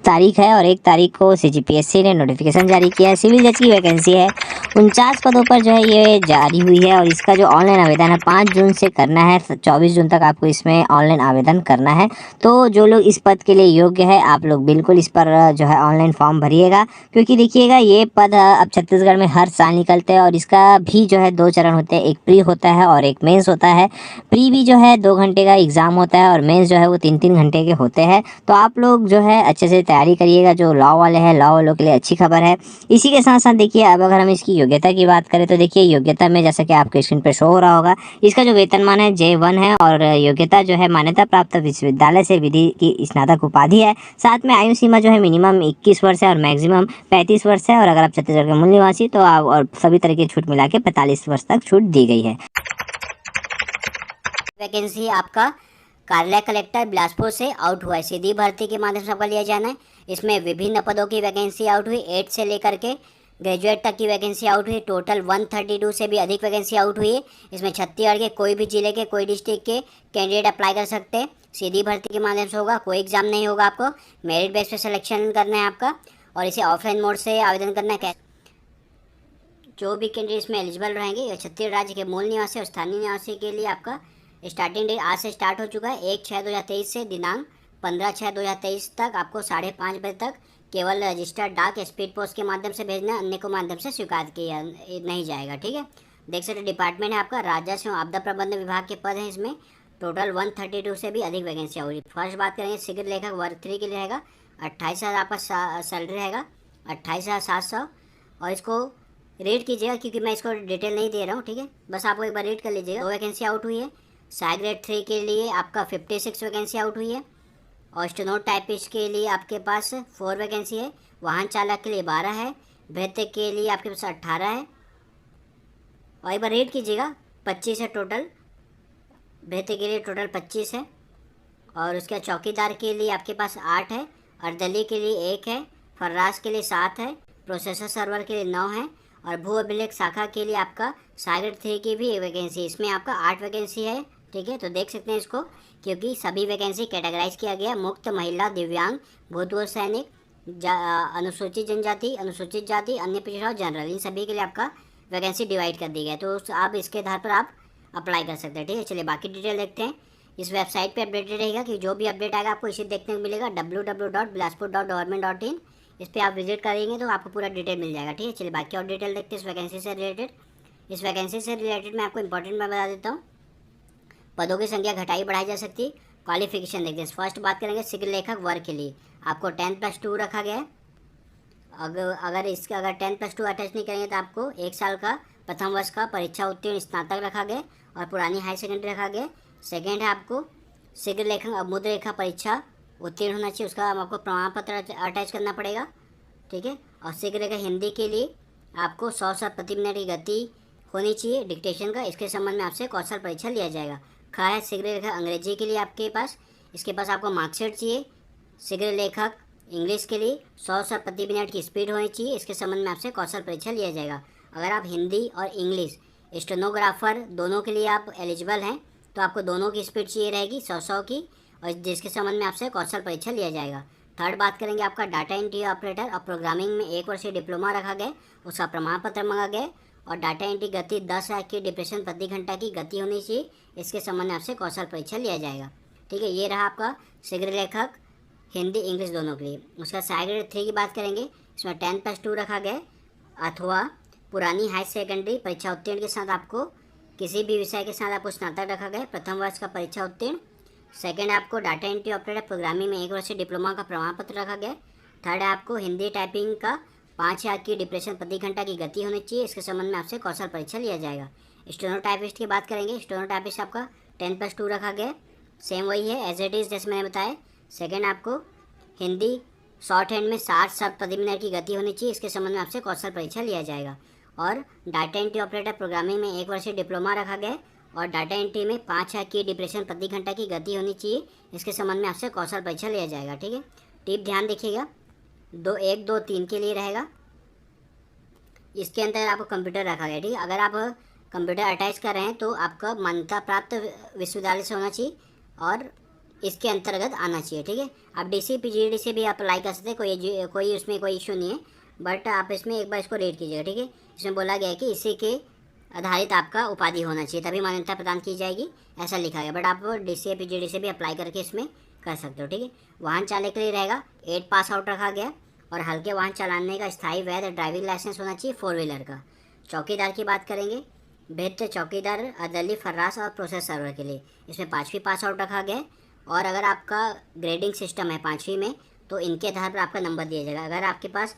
तारीख है और 1 तारीख को सीजीपीएससी ने नोटिफिकेशन जारी किया है। सिविल जज की वैकेंसी है, 49 पदों पर जो है ये जारी हुई है और इसका जो ऑनलाइन आवेदन है 5 जून से करना है। 24 जून तक आपको इसमें ऑनलाइन आवेदन करना है। तो जो लोग इस पद के लिए योग्य है, आप लोग बिल्कुल इस पर जो है ऑनलाइन फॉर्म भरिएगा, क्योंकि देखिएगा ये पद अब छत्तीसगढ़ में हर साल निकलते हैं और इसका भी जो है 2 चरण होते हैं, एक प्री होता है और एक मेंस होता है। प्री भी जो है 2 घंटे का एग्जाम होता है और मेंस जो है वो 3-3 घंटे के होते हैं। तो आप लोग जो है अच्छे से तैयारी करिएगा। जो लॉ वाले हैं, लॉ वालों के लिए अच्छी खबर है। इसी के साथ साथ देखिए, अब अगर हम इसकी योग्यता की बात करें तो देखिए योग्यता में जैसा कि आपके स्क्रीन पर शो हो रहा होगा, इसका जो वेतनमान है J1 है और योग्यता जो है मान्यता प्राप्त विश्वविद्यालय से विधि की स्नातक उपाधि है। साथ में आयु सीमा जो है मिनिमम 21 वर्ष है और मैक्सिमम 35 वर्ष है और अगर आप छत्तीसगढ़ के मूल निवासी तो आप और सभी तरह की छूट मिला के 45 वर्ष तक छूट दी गई है। वैकेंसी आपका कार्यालय कलेक्टर बिलासपुर से आउट हुआ है। सीधी भर्ती के माध्यम से आपका लिया जाना है। इसमें विभिन्न पदों की वैकेंसी आउट हुई। 8 से लेकर के ग्रेजुएट तक की वैकेंसी आउट हुई। टोटल 132 से भी अधिक वैकेंसी आउट हुई है। इसमें छत्तीसगढ़ के कोई भी जिले के, कोई डिस्ट्रिक्ट के कैंडिडेट अप्लाई कर सकते हैं। सीधी भर्ती के माध्यम से होगा, कोई एग्जाम नहीं होगा। आपको मेरिट बेस पे सिलेक्शन करना है आपका और इसे ऑफलाइन मोड से आवेदन करना है। जो भी कैंडिडेट इसमें एलिजिबल रहेंगे छत्तीसगढ़ राज्य के मूल निवासी और स्थानीय निवासी के लिए आपका स्टार्टिंग डेट आज से स्टार्ट हो चुका है। 1/6/2023 से दिनांक 15/6/2023 तक आपको 5:30 बजे तक केवल रजिस्टर्ड डाक स्पीड पोस्ट के माध्यम से भेजना, अन्य को माध्यम से स्वीकार किया नहीं जाएगा। ठीक है, देख सकते डिपार्टमेंट है आपका राजस्व एवं आपदा प्रबंधन विभाग के पद हैं। इसमें टोटल 132 से भी अधिक वैकेंसी होगी। फर्स्ट बात करेंगे शीघ्र लेखक वर्ग 3 के लिए रहेगा 28,000 आपका सैलरी रहेगा, 28,700 और इसको रेट कीजिएगा क्योंकि मैं इसको डिटेल नहीं दे रहा हूँ। ठीक है, बस आपको एक बार रेट कर लीजिएगा। 2 वैकेंसी आउट हुई है। साई ग्रेड 3 के लिए आपका 56 वैकेंसी आउट हुई है और स्टेनो टाइपिस्ट के लिए आपके पास 4 वैकेंसी है। वाहन चालक के लिए 12 है। भृत्य के लिए आपके पास 18 है और एक बार रेट कीजिएगा 25 है टोटल। भृत्य के लिए टोटल 25 है और उसके चौकीदार के लिए आपके पास 8 है। अर्दली के लिए 1 है। फर्रास के लिए 7 है। प्रोसेसर सर्वर के लिए 9 है और भू अभिलेख शाखा के लिए आपका साई ग्रेड 3 की भी वैकेंसी, इसमें आपका 8 वैकेंसी है। ठीक है, तो देख सकते हैं इसको क्योंकि सभी वैकेंसी कैटेगराइज किया गया। मुक्त, महिला, दिव्यांग, भूतपूर्व सैनिक, अनुसूचित जनजाति, अनुसूचित जाति, अन्य पिछड़ा और जनरल, इन सभी के लिए आपका वैकेंसी डिवाइड कर दी गई है। तो आप इसके आधार पर आप अप्लाई कर सकते हैं। ठीक है, चलिए बाकी डिटेल देखते हैं। इस वेबसाइट पे अपडेटेड रहेगा कि जो भी अपडेट आएगा आपको इसे देखने को मिलेगा www.bilaspur.government.in। इस पर आप विजिट करेंगे तो आपको पूरा डिटेल मिल जाएगा। ठीक है, चलिए बाकी और डिटेल देखते हैं इस वैकेंसी से रिलेटेड। इस वैकेंसी से रिलेटेड मैं आपको इंपॉर्टेंट मैं बता देता हूँ। पदों की संख्या घटाई बढ़ाई जा सकती है। क्वालिफिकेशन देखते हैं। फर्स्ट बात करेंगे शीघ्र लेखक वर्ग के लिए आपको 10+2 रखा गया है। अगर 10+2 अटैच नहीं करेंगे तो आपको 1 साल का प्रथम वर्ष का परीक्षा उत्तीर्ण स्नातक रखा गया और पुरानी हाई सेकेंडरी रखा गया। सेकेंड है आपको शीघ्र लेखक अमुद्र रेखा परीक्षा उत्तीर्ण होना चाहिए, उसका आपको प्रमाण पत्र अटैच करना पड़ेगा। ठीक है, और शीघ्र लेखक हिंदी के लिए आपको 100 शब्द प्रति मिनट की गति होनी चाहिए डिक्टेशन का। इसके संबंध में आपसे कौशल परीक्षा लिया जाएगा। खा है शीघ्र लेखक अंग्रेजी के लिए आपके पास, इसके पास आपको मार्कशीट चाहिए। शीघ्र लेखक इंग्लिश के लिए 100 शब्द प्रति मिनट की स्पीड होनी चाहिए। इसके संबंध में आपसे कौशल परीक्षा लिया जाएगा। अगर आप हिंदी और इंग्लिश स्टेनोग्राफर दोनों के लिए आप एलिजिबल हैं तो आपको दोनों की स्पीड चाहिए रहेगी 100 की और जिसके संबंध में आपसे कौशल परीक्षा लिया जाएगा। थर्ड बात करेंगे आपका डाटा एंट्री ऑपरेटर और प्रोग्रामिंग में 1 वर्षीय डिप्लोमा रखा गया, उसका प्रमाण पत्र मांगा गया और डाटा एंट्री गति 10 की डिप्रेशन प्रति घंटा की गति होनी चाहिए। इसके संबंध में आपसे कौशल परीक्षा लिया जाएगा। ठीक है, ये रहा आपका शीघ्र लेखक हिंदी इंग्लिश दोनों के लिए। उसका साई ग्रेड 3 की बात करेंगे, इसमें 10+2 रखा गया अथवा पुरानी हाई सेकेंडरी परीक्षा उत्तीर्ण के साथ आपको किसी भी विषय के साथ आपको स्नातक रखा गया, प्रथम वर्ष का परीक्षा उत्तीर्ण। सेकंड आपको डाटा एंट्री ऑपरेटर प्रोग्रामिंग में 1 वर्षीय डिप्लोमा का प्रमाण पत्र रखा गया। थर्ड है आपको हिंदी टाइपिंग का 5,000 की डिप्रेशन प्रति घंटा की गति होनी चाहिए। इसके संबंध में आपसे कौशल परीक्षा लिया जाएगा। स्टेनो टाइपिस्ट की बात करेंगे, स्टेनो टाइपिस्ट आपका 10+2 रखा गया, सेम वही है एज इट इज़ जैसे मैंने बताया। सेकेंड आपको हिंदी शॉर्ट हैंड में 60 शब्द प्रति मिनट की गति होनी चाहिए। इसके संबंध में आपसे कौशल परीक्षा लिया जाएगा। और डाटा एंट्री ऑपरेटर प्रोग्रामिंग में 1 वर्षीय डिप्लोमा रखा गया और डाटा एंट्री में 5,000 की डिप्रेशन प्रति घंटा की गति होनी चाहिए। इसके संबंध में आपसे कौशल परीक्षा लिया जाएगा। ठीक है, टिप ध्यान देखिएगा, 1, 2, 3 के लिए रहेगा। इसके अंदर आपको कंप्यूटर रखा गया। ठीक है, अगर आप कंप्यूटर अटैच कर रहे हैं तो आपका मान्यता प्राप्त विश्वविद्यालय से होना चाहिए और इसके अंतर्गत आना चाहिए, ठीक है। आप डीसी पीजीडी से भी आप अप्लाई कर सकते हैं, कोई उसमें कोई इशू नहीं है, बट आप इसमें एक बार इसको रेड कीजिएगा, ठीक है। इसमें बोला गया है कि इसी के आधारित आपका उपाधि होना चाहिए तभी मान्यता प्रदान की जाएगी, ऐसा लिखा गया। बट आप डीसी पीजीडी से भी अप्लाई करके इसमें कर सकते हो, ठीक है। वाहन चालक के लिए रहेगा 8 पास आउट रखा गया, और हल्के वाहन चलाने का स्थायी वैध ड्राइविंग लाइसेंस होना चाहिए 4 व्हीलर का। चौकीदार की बात करेंगे, बेहतर चौकीदार, अदली, फर्रास और प्रोसेस सर्वर के लिए इसमें 5वीं पास आउट रखा गया है। और अगर आपका ग्रेडिंग सिस्टम है 5वीं में तो इनके आधार पर आपका नंबर दिया जाएगा। अगर आपके पास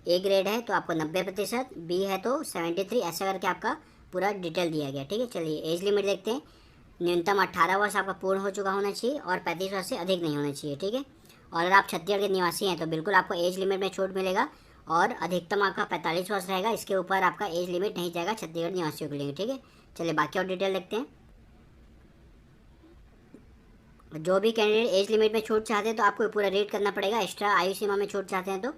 ए ग्रेड है तो आपको 90%, बी है तो 73, ऐसा करके आपका पूरा डिटेल दिया गया, ठीक है। चलिए एज लिमिट देखते हैं। न्यूनतम 18 वर्ष आपका पूर्ण हो चुका होना चाहिए और 35 वर्ष से अधिक नहीं होना चाहिए, ठीक है। और अगर आप छत्तीसगढ़ के निवासी हैं तो बिल्कुल आपको एज लिमिट में छूट मिलेगा, और अधिकतम आपका 45 वर्ष रहेगा, इसके ऊपर आपका एज लिमिट नहीं जाएगा छत्तीसगढ़ निवासियों के लिए, ठीक है। चलिए बाकी और डिटेल देखते हैं। जो भी कैंडिडेट एज लिमिट में छूट चाहते हैं तो आपको पूरा रीड करना पड़ेगा। एक्स्ट्रा आयु सीमा में छूट चाहते हैं तो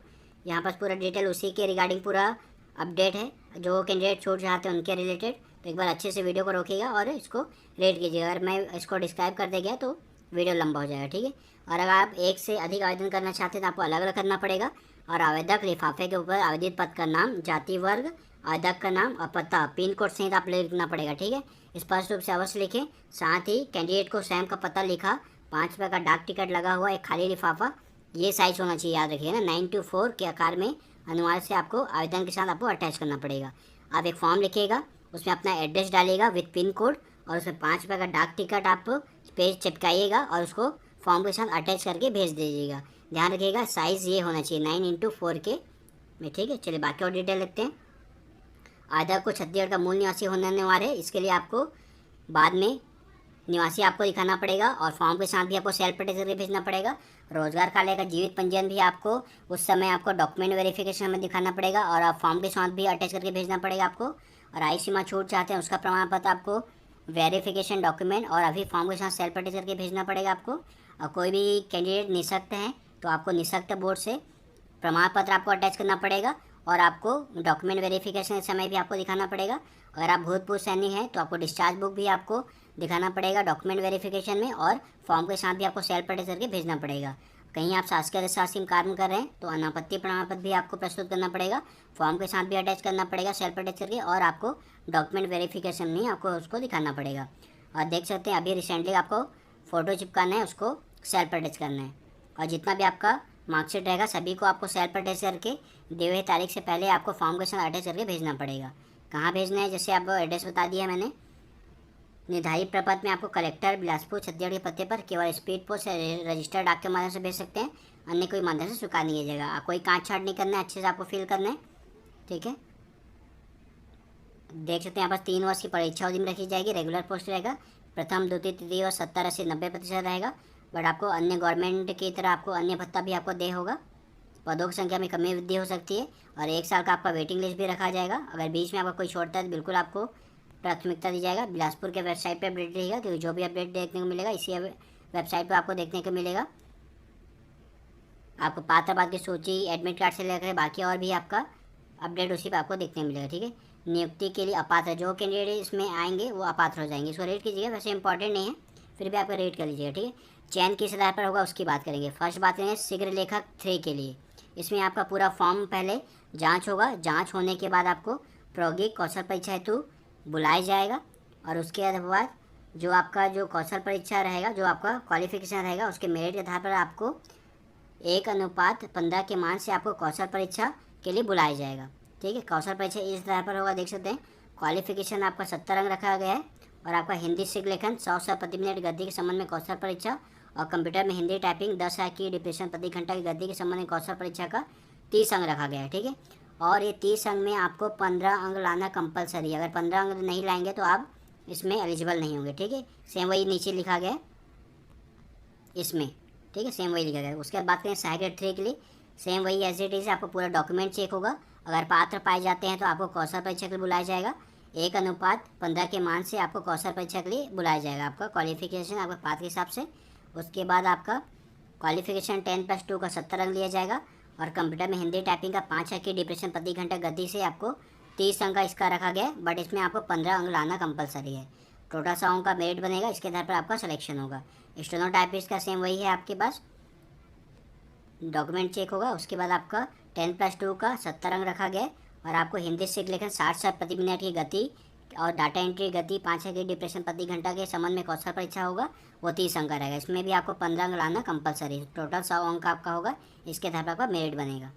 यहाँ पर पूरा डिटेल उसी के रिगार्डिंग पूरा अपडेट है, जो कैंडिडेट छूट चाहते हैं उनके रिलेटेड। तो एक बार अच्छे से वीडियो को रोकिएगा और इसको रेड कीजिएगा। अगर मैं इसको डिस्क्राइब कर दे गया तो वीडियो लंबा हो जाएगा, ठीक है। और अगर आप एक से अधिक आवेदन करना चाहते हैं तो आपको अलग अलग करना पड़ेगा। और आवेदक लिफाफे के ऊपर आवेदित पद का नाम, जाति वर्ग, आवेदक का नाम और पता, पिन कोड सहित आप लिखना पड़ेगा, ठीक है। स्पष्ट रूप से अवश्य लिखें। साथ ही कैंडिडेट को स्वयं का पता लिखा, 5 रुपये का डाक टिकट लगा हुआ एक खाली लिफाफा, ये साइज होना चाहिए, याद रखिए ना। 9:4 के आकार में अनुवाद से आपको आवेदन के साथ आपको अटैच करना पड़ेगा। आप एक फॉर्म लिखिएगा, उसमें अपना एड्रेस डालिएगा विथ पिन कोड, और उसमें 5 रुपये का डाक टिकट आप पेज चिपकाइएगा और उसको फॉर्म के साथ अटैच करके भेज दीजिएगा। ध्यान रखिएगा साइज़ ये होना चाहिए 9:4 के में, ठीक है। चलिए बाकी और डिटेल लिखते हैं। आवेदक को छत्तीसगढ़ का मूल निवासी होने अनिवार्य है, इसके लिए आपको बाद में निवासी आपको दिखाना पड़ेगा, और फॉर्म के साथ भी आपको सेल्फ अटैच करके भेजना पड़ेगा। रोजगार कार्यालय का जीवित पंजीयन भी आपको उस समय आपको डॉक्यूमेंट वेरिफिकेशन में दिखाना पड़ेगा, और आप फॉर्म के साथ भी अटैच करके भेजना पड़ेगा आपको। और आयु सीमा छूट चाहते हैं उसका प्रमाण पत्र आपको, वेरिफिकेशन डॉक्यूमेंट, और अभी फॉर्म के साथ सेल्फ अटैच करके भेजना पड़ेगा आपको। और कोई भी कैंडिडेट निःशक्त हैं तो आपको निःशक्त बोर्ड से प्रमाण पत्र आपको अटैच करना पड़ेगा, और आपको डॉक्यूमेंट वेरिफिकेशन के समय भी आपको दिखाना पड़ेगा। अगर आप भूतपूर्व सैनिक हैं तो आपको डिस्चार्ज बुक भी आपको दिखाना पड़ेगा डॉक्यूमेंट वेरिफिकेशन में, और फॉर्म के साथ भी आपको सेल्फ अटैच करके भेजना पड़ेगा। कहीं आप शासकीय अधिशासी में कार्य कर रहे हैं तो अनापत्ति प्रमाण पत्र भी आपको प्रस्तुत करना पड़ेगा, फॉर्म के साथ भी अटैच करना पड़ेगा सेल्फ अटैच करके, और आपको डॉक्यूमेंट वेरिफिकेशन में आपको उसको दिखाना पड़ेगा। और देख सकते हैं अभी रिसेंटली आपको फ़ोटो चिपकाना है, उसको सेल्फ अटैच करना है। और जितना भी आपका मार्कशीट रहेगा सभी को आपको सेल्फ अटैच करके दी हुई तारीख से पहले आपको फॉर्म के साथ अटैच करके भेजना पड़ेगा। कहाँ भेजना है, जैसे आपको एड्रेस बता दिया मैंने। निर्धारित प्रपत्र में आपको कलेक्टर बिलासपुर छत्तीसगढ़ के पते पर केवल स्पीड पोस्ट रजिस्टर्ड डाक के माध्यम से भेज सकते हैं, अन्य कोई माध्यम से स्वीकार नहीं किया जाएगा। कोई काट छाट नहीं करना है, अच्छे से आपको फिल करना है, ठीक है। देख सकते हैं यहाँ पर 3 वर्ष की परीक्षा अवधि में रखी जाएगी। रेगुलर पोस्ट रहेगा, प्रथम, द्वितीय, तृतीय और 70, 80, 90% रहेगा। बट आपको अन्य गवर्नमेंट की तरह आपको अन्य भत्ता भी आपको दे होगा। पदों की संख्या में कमी वृद्धि हो सकती है, और 1 साल का आपका वेटिंग लिस्ट भी रखा जाएगा। अगर बीच में आपका कोई छोड़ता है तो बिल्कुल आपको प्राथमिकता दी जाएगा। बिलासपुर के वेबसाइट पर अपडेट रहेगा, क्योंकि जो भी अपडेट देखने को मिलेगा इसी वेबसाइट पर आपको देखने को मिलेगा। आपको पात्र बाद की सूची एडमिट कार्ड से लेकर बाकी और भी आपका अपडेट उसी पर आपको देखने को मिलेगा, ठीक है। नियुक्ति के लिए अपात्र, जो कैंडिडेट इसमें आएंगे वो अपात्र हो जाएंगे, इसको रेट कीजिएगा। वैसे इंपॉर्टेंट नहीं है, फिर भी आपका रेट कर लीजिएगा, ठीक है। चयन किस आधार पर होगा उसकी बात करेंगे। फर्स्ट बात करेंगे शीघ्र लेखक 3 के लिए। इसमें आपका पूरा फॉर्म पहले जांच होगा, जांच होने के बाद आपको प्रायोगिक कौशल परीक्षा हेतु बुलाया जाएगा, और उसके बाद जो आपका जो कौशल परीक्षा रहेगा, जो आपका क्वालिफिकेशन रहेगा, उसके मेरिट के आधार पर आपको 1:15 के मान से आपको कौशल परीक्षा के लिए बुलाया जाएगा, ठीक है। कौशल परीक्षा इस आधार पर होगा, देख सकते हैं। क्वालिफिकेशन आपका 70 अंक रखा गया है, और आपका हिंदी शीघ्र लेखन 100 शब्द प्रति मिनट गद्दी के संबंध में कौशल परीक्षा, और कंप्यूटर में हिंदी टाइपिंग 10 की डिप्रेशन प्रति घंटा की गद्दी के संबंध में कौशल परीक्षा का 30 अंक रखा गया है, ठीक है। और ये 30 अंक में आपको 15 अंक लाना कंपलसरी है। अगर 15 अंक नहीं लाएंगे तो आप इसमें एलिजिबल नहीं होंगे, ठीक है। सेम वही नीचे लिखा गया है इसमें, ठीक है, सेम वही लिखा गया है। उसके बाद बात करें सहायक ग्रेड 3 के लिए, सेम वही एज इट इज आपको पूरा डॉक्यूमेंट चेक होगा। अगर पात्र पाए जाते हैं तो आपको कौशल परीक्षा के लिए बुलाया जाएगा। 1:15 के मान से आपको कौशल परीक्षा के लिए बुलाया जाएगा, आपका क्वालिफिकेशन आपका पात्र के हिसाब से। उसके बाद आपका क्वालिफिकेशन 10+2 का 70 अंक लिया जाएगा, और कंप्यूटर में हिंदी टाइपिंग का 5 की डिप्रेशन प्रति घंटा गद्दी से आपको 30 अंक का इसका रखा गया है, बट इसमें आपको 15 अंक लाना कंपलसरी है। टोटल 100 अंक का मेरिट बनेगा, इसके आधार पर आपका सिलेक्शन होगा। स्टेनोटाइपिस्ट का सेम वही है आपके पास, डॉक्यूमेंट चेक होगा, उसके बाद आपका 10+2 का 70 अंक रखा गया और आपको हिंदी से लेकर 60 शब्द प्रति मिनट की गति और डाटा एंट्री गति 5 सेकंड की डिप्रेशन प्रति घंटा के संबंध में कौशल परीक्षा होगा, वो 30 अंक का रहेगा। इसमें भी आपको 15 अंक लाना कंपलसरी है। टोटल 100 अंक आपका होगा, इसके आधार पर आपका मेरिट बनेगा।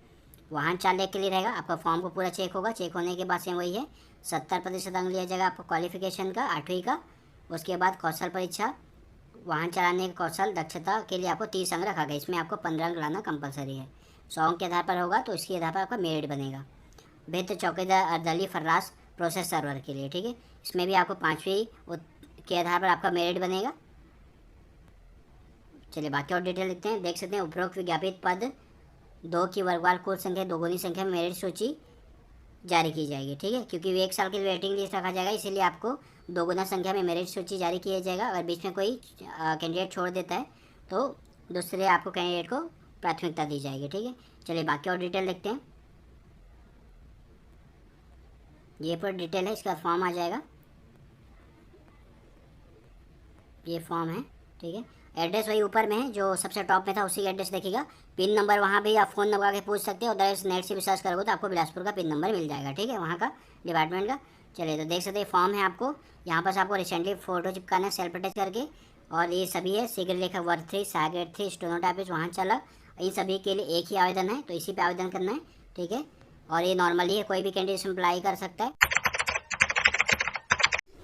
वाहन चालक के लिए रहेगा, आपका फॉर्म को पूरा चेक होगा, चेक होने के बाद से वही है 70% अंक लिया जाएगा आपको क्वालिफिकेशन का 8वीं का। उसके बाद कौशल परीक्षा, वाहन चलाने के कौशल दक्षता के लिए आपको 30 अंक रखा गया, इसमें आपको 15 अंक लाना कंपलसरी है। 100 अंक के आधार पर होगा तो इसके आधार पर आपका मेरिट बनेगा। बेहतर चौकीदार अर्दली फर्रास प्रोसेस सर्वर के लिए, ठीक है, इसमें भी आपको 5वीं के आधार पर आपका मेरिट बनेगा। चलिए बाकी और डिटेल लिखते हैं। देख सकते हैं उपरोक्त विज्ञापित पद 2 की वर्गवार कुल संख्या 2 गुनी संख्या में मेरिट सूची जारी की जाएगी, ठीक है, क्योंकि 1 साल के लिए वेटिंग लिस्ट रखा जाएगा, इसीलिए आपको 2 गुना संख्या में मेरिट सूची जारी किया जाएगा। अगर बीच में कोई कैंडिडेट छोड़ देता है तो दूसरे आपको कैंडिडेट को प्राथमिकता दी जाएगी, ठीक है। चलिए बाकी और डिटेल देखते हैं। ये पर डिटेल है, इसका फॉर्म आ जाएगा, ये फॉर्म है, ठीक है। एड्रेस वही ऊपर में है जो सबसे टॉप में था, उसी का एड्रेस देखिएगा। पिन नंबर वहाँ भी आप फ़ोन नंबर आके पूछ सकते हो, अदरवाइज नेट से भी सर्च करोगे तो आपको बिलासपुर का पिन नंबर मिल जाएगा, ठीक है, वहाँ का डिपार्टमेंट का। चलिए तो देख सकते हैं फॉर्म है आपको, यहाँ पर आपको रिसेंटली फ़ोटो चिपकाना है सेल्फ अटैच करके, और ये सभी है शीघ्र लेखक वर्ग 3 सहायक ग्रेड 3 स्टेनोटाइपिस्ट वाहन चालक, इन सभी के लिए एक ही आवेदन है, तो इसी पे आवेदन करना है, ठीक है। और ये नॉर्मली है, कोई भी कैंडिडेट अप्लाई कर सकता है।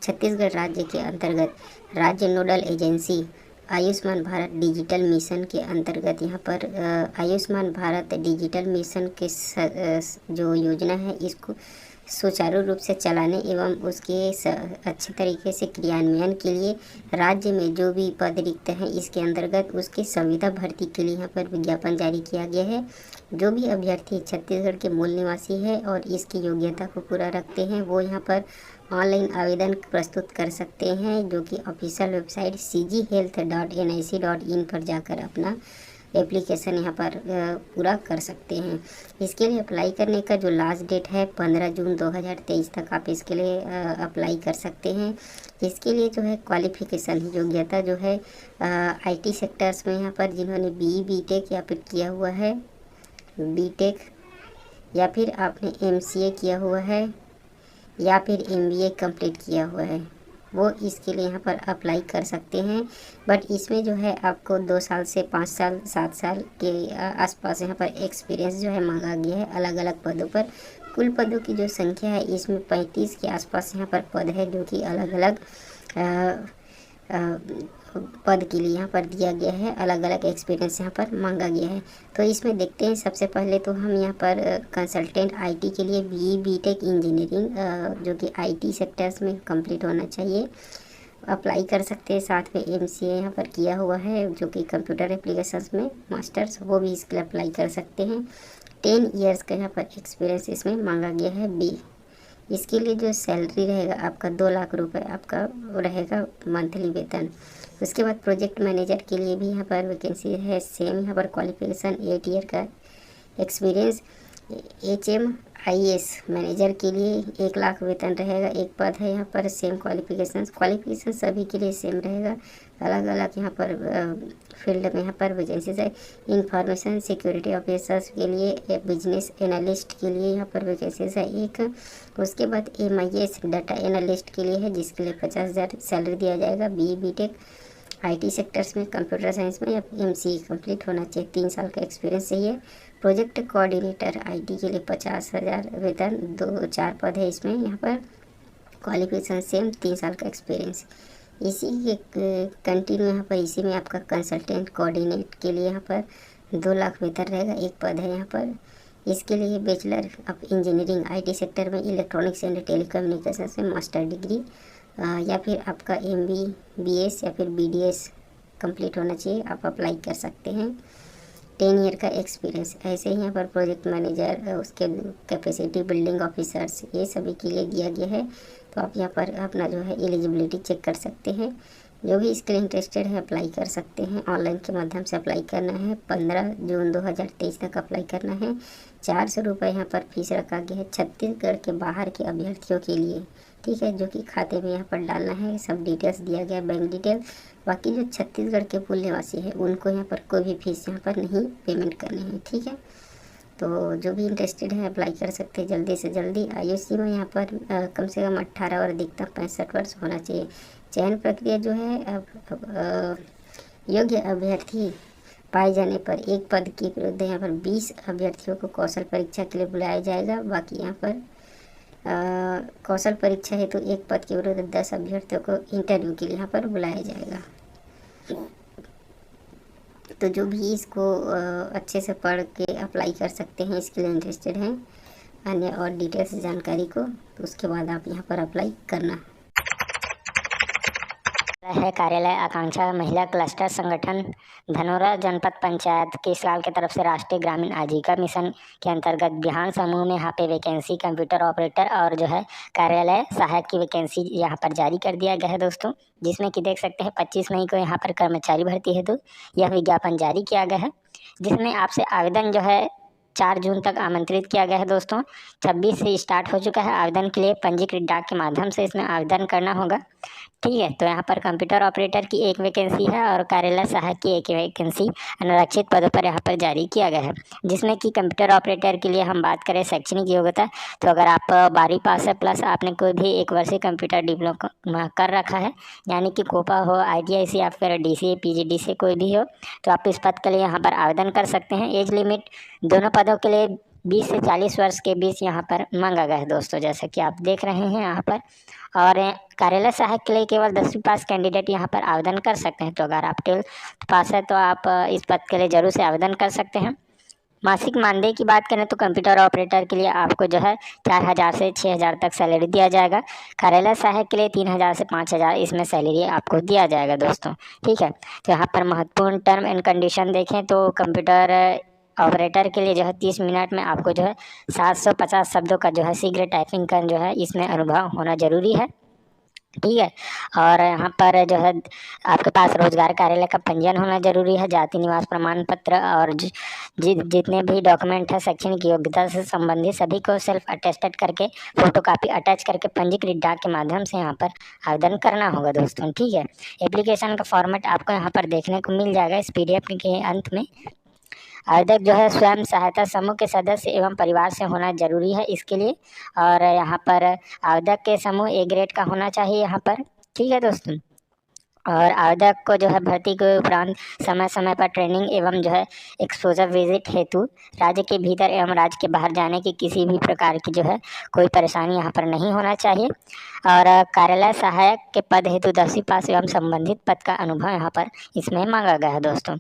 छत्तीसगढ़ राज्य के अंतर्गत राज्य nodal agency Ayushman Bharat digital mission के अंतर्गत यहाँ पर आयुष्मान भारत डिजिटल मिशन के जो योजना है इसको सुचारू रूप से चलाने एवं उसके अच्छे तरीके से क्रियान्वयन के लिए राज्य में जो भी पद रिक्त हैं इसके अंतर्गत उसके संविदा भर्ती के लिए यहाँ पर विज्ञापन जारी किया गया है। जो भी अभ्यर्थी छत्तीसगढ़ के मूल निवासी है और इसकी योग्यता को पूरा रखते हैं वो यहाँ पर ऑनलाइन आवेदन प्रस्तुत कर सकते हैं, जो कि ऑफिशियल वेबसाइट cghealth.nic.in पर जाकर अपना एप्लीकेशन यहाँ पर पूरा कर सकते हैं। इसके लिए अप्लाई करने का जो लास्ट डेट है 15 जून 2023 तक आप इसके लिए अप्लाई कर सकते हैं। इसके लिए जो है क्वालिफिकेशन योग्यता जो है आईटी सेक्टर्स में यहाँ पर जिन्होंने बीटेक या फिर किया हुआ है, बीटेक या फिर आपने एमसीए किया हुआ है या फिर एमबीए कंप्लीट किया हुआ है, वो इसके लिए यहाँ पर अप्लाई कर सकते हैं। बट इसमें जो है आपको 2 साल से 5 साल 7 साल के आसपास यहाँ पर एक्सपीरियंस जो है मांगा गया है अलग अलग पदों पर। कुल पदों की जो संख्या है इसमें 35 के आसपास यहाँ पर पद है, जो कि अलग अलग पद के लिए यहाँ पर दिया गया है, अलग अलग एक्सपीरियंस यहाँ पर मांगा गया है। तो इसमें देखते हैं, सबसे पहले तो हम यहाँ पर कंसल्टेंट आईटी के लिए बीटेक इंजीनियरिंग जो कि आईटी सेक्टर्स में कंप्लीट होना चाहिए, अप्लाई कर सकते हैं। साथ में एमसीए यहाँ पर किया हुआ है जो कि कंप्यूटर एप्लीकेशंस में मास्टर्स, वो भी इसके लिए अप्लाई कर सकते हैं। 10 ईयर्स का यहाँ पर एक्सपीरियंस इसमें मांगा गया है। इसके लिए जो सैलरी रहेगा आपका 2 लाख रुपए आपका रहेगा मंथली वेतन। उसके बाद प्रोजेक्ट मैनेजर के लिए भी यहाँ पर वैकेंसी है, सेम यहाँ पर क्वालिफिकेशन 8 ईयर का एक्सपीरियंस। HMIS मैनेजर के लिए 1 लाख वेतन रहेगा, एक पद है यहाँ पर, सेम क्वालिफिकेशन सभी के लिए सेम रहेगा, अलग अलग यहाँ पर फील्ड में यहाँ पर वैकेंसीज है। इंफॉर्मेशन सिक्योरिटी ऑफिसर्स के लिए, बिजनेस एनालिस्ट के लिए यहाँ पर वैकेंसीज है एक। उसके बाद MIS डाटा एनालिस्ट के लिए है, जिसके लिए 50,000 सैलरी दिया जाएगा। बीटेक आईटी सेक्टर्स में कंप्यूटर साइंस में या MCA कंप्लीट होना चाहिए, 3 साल का एक्सपीरियंस चाहिए। प्रोजेक्ट कोऑर्डिनेटर आईटी के लिए 50,000 वेतन, 4 पद है इसमें यहाँ पर, क्वालिफिकेशन सेम, 3 साल का एक्सपीरियंस। इसी के कंटिन्यू यहाँ पर इसी में आपका कंसल्टेंट कोऑर्डिनेट के लिए यहाँ पर 2 लाख वेतन रहेगा, एक पद है यहाँ पर। इसके लिए bachelor of engineering IT sector में इलेक्ट्रॉनिक्स एंड टेलीकम्युनिकेशन में मास्टर डिग्री या फिर आपका MBBS या फिर BDS कंप्लीट होना चाहिए, आप अप्लाई कर सकते हैं। 10 ईयर का एक्सपीरियंस। ऐसे ही यहाँ पर प्रोजेक्ट मैनेजर, उसके कैपेसिटी बिल्डिंग ऑफिसर्स, ये सभी के लिए दिया गया है। तो आप यहाँ पर अपना जो है एलिजिबिलिटी चेक कर सकते हैं। जो भी इसके लिए इंटरेस्टेड है अप्लाई कर सकते हैं। ऑनलाइन के माध्यम से अप्लाई करना है। 15 जून 2023 तक अप्लाई करना है। 400 रुपये यहाँ पर फीस रखा गया है छत्तीसगढ़ के बाहर के अभ्यर्थियों के लिए, ठीक है, जो कि खाते में यहाँ पर डालना है। सब डिटेल्स दिया गया, बैंक डिटेल। बाकी जो छत्तीसगढ़ के मूल निवासी है उनको यहाँ पर कोई भी फीस यहाँ पर नहीं पेमेंट करनी है, ठीक है। तो जो भी इंटरेस्टेड है अप्लाई कर सकते हैं जल्दी से जल्दी। आयु सीमा यहाँ पर कम से कम 18 और अधिकतम 65 वर्ष होना चाहिए। चयन प्रक्रिया जो है योग्य अभ्यर्थी पाए जाने पर एक पद के विरुद्ध यहाँ पर 20 अभ्यर्थियों को कौशल परीक्षा के लिए बुलाया जाएगा। बाकी यहाँ पर कौशल परीक्षा हेतु एक पद के विरुद्ध 10 अभ्यर्थियों को इंटरव्यू के लिए यहाँ पर बुलाया जाएगा। तो जो भी इसको अच्छे से पढ़ के अप्लाई कर सकते हैं, इसके लिए इंटरेस्टेड हैं अन्य और डिटेल्स जानकारी को, तो उसके बाद आप यहाँ पर अप्लाई करना है। कार्यालय आकांक्षा महिला क्लस्टर संगठन धनोरा जनपद पंचायत केसलाल की तरफ से राष्ट्रीय ग्रामीण आजीविका मिशन के अंतर्गत बिहान समूह में यहाँ पे वैकेंसी कंप्यूटर ऑपरेटर और जो है कार्यालय सहायक की वैकेंसी यहाँ पर जारी कर दिया गया है दोस्तों, जिसमें कि देख सकते हैं 25 मई को यहाँ पर कर्मचारी भर्ती हेतु यह विज्ञापन जारी किया गया है, जिसमें आपसे आवेदन जो है 4 जून तक आमंत्रित किया गया है दोस्तों। 26 से स्टार्ट हो चुका है आवेदन के लिए। पंजीकृत डाक के माध्यम से इसमें आवेदन करना होगा, ठीक है। तो यहाँ पर कंप्यूटर ऑपरेटर की एक वैकेंसी है और कार्यालय सहायक की एक वैकेंसी अनारक्षित पदों पर यहाँ पर जारी किया गया है, जिसमें कि कंप्यूटर ऑपरेटर के लिए हम बात करें शैक्षणिक योग्यता, तो अगर आप 12वीं पास है प्लस आपने कोई भी 1 वर्षीय कंप्यूटर डिप्लोमा कर रखा है, यानी कि कोपा हो, ITI से या फिर DCA PGD से कोई भी हो, तो आप इस पद के लिए यहाँ पर आवेदन कर सकते हैं। एज लिमिट दोनों पदों के लिए 20 से 40 वर्ष के बीच यहाँ पर मांगा गया है दोस्तों, जैसा कि आप देख रहे हैं यहाँ पर। और कार्यालय सहायक के लिए केवल 10वीं पास कैंडिडेट यहाँ पर आवेदन कर सकते हैं। तो अगर आप 12th पास है तो आप इस पद के लिए जरूर से आवेदन कर सकते हैं। मासिक मानदेय की बात करें तो कंप्यूटर ऑपरेटर के लिए आपको जो है 4000 से 6000 तक सैलरी दिया जाएगा। कार्यालय सहायक के लिए 3000 से 5000 इसमें सैलरी आपको दिया जाएगा दोस्तों, ठीक है। तो यहाँ पर महत्वपूर्ण टर्म एंड कंडीशन देखें तो कंप्यूटर ऑपरेटर के लिए जो है 30 मिनट में आपको जो है 750 शब्दों का जो है शीघ्र टाइपिंग का जो है इसमें अनुभव होना जरूरी है, ठीक है। और यहाँ पर जो है आपके पास रोजगार कार्यालय का पंजीयन होना जरूरी है। जाति निवास प्रमाण पत्र और जितने भी डॉक्यूमेंट है शैक्षणिक योग्यता से संबंधित सभी को सेल्फ अटेस्टेड करके फोटोकॉपी अटैच करके पंजीकृत डाक के माध्यम से यहाँ पर आवेदन करना होगा दोस्तों, ठीक है। एप्लीकेशन का फॉर्मेट आपको यहाँ पर देखने को मिल जाएगा इस PDF के अंत में। आवेदक जो है स्वयं सहायता समूह के सदस्य एवं परिवार से होना जरूरी है इसके लिए। और यहाँ पर आवेदक के समूह A ग्रेड का होना चाहिए यहाँ पर, ठीक है दोस्तों। और आवेदक को जो है भर्ती के उपरांत समय समय पर ट्रेनिंग एवं जो है एक्सपोजर विजिट हेतु राज्य के भीतर एवं राज्य के बाहर जाने की किसी भी प्रकार की जो है कोई परेशानी यहाँ पर नहीं होना चाहिए। और कार्यालय सहायक के पद हेतु 10वीं पास एवं संबंधित पद का अनुभव यहाँ पर इसमें मांगा गया है दोस्तों।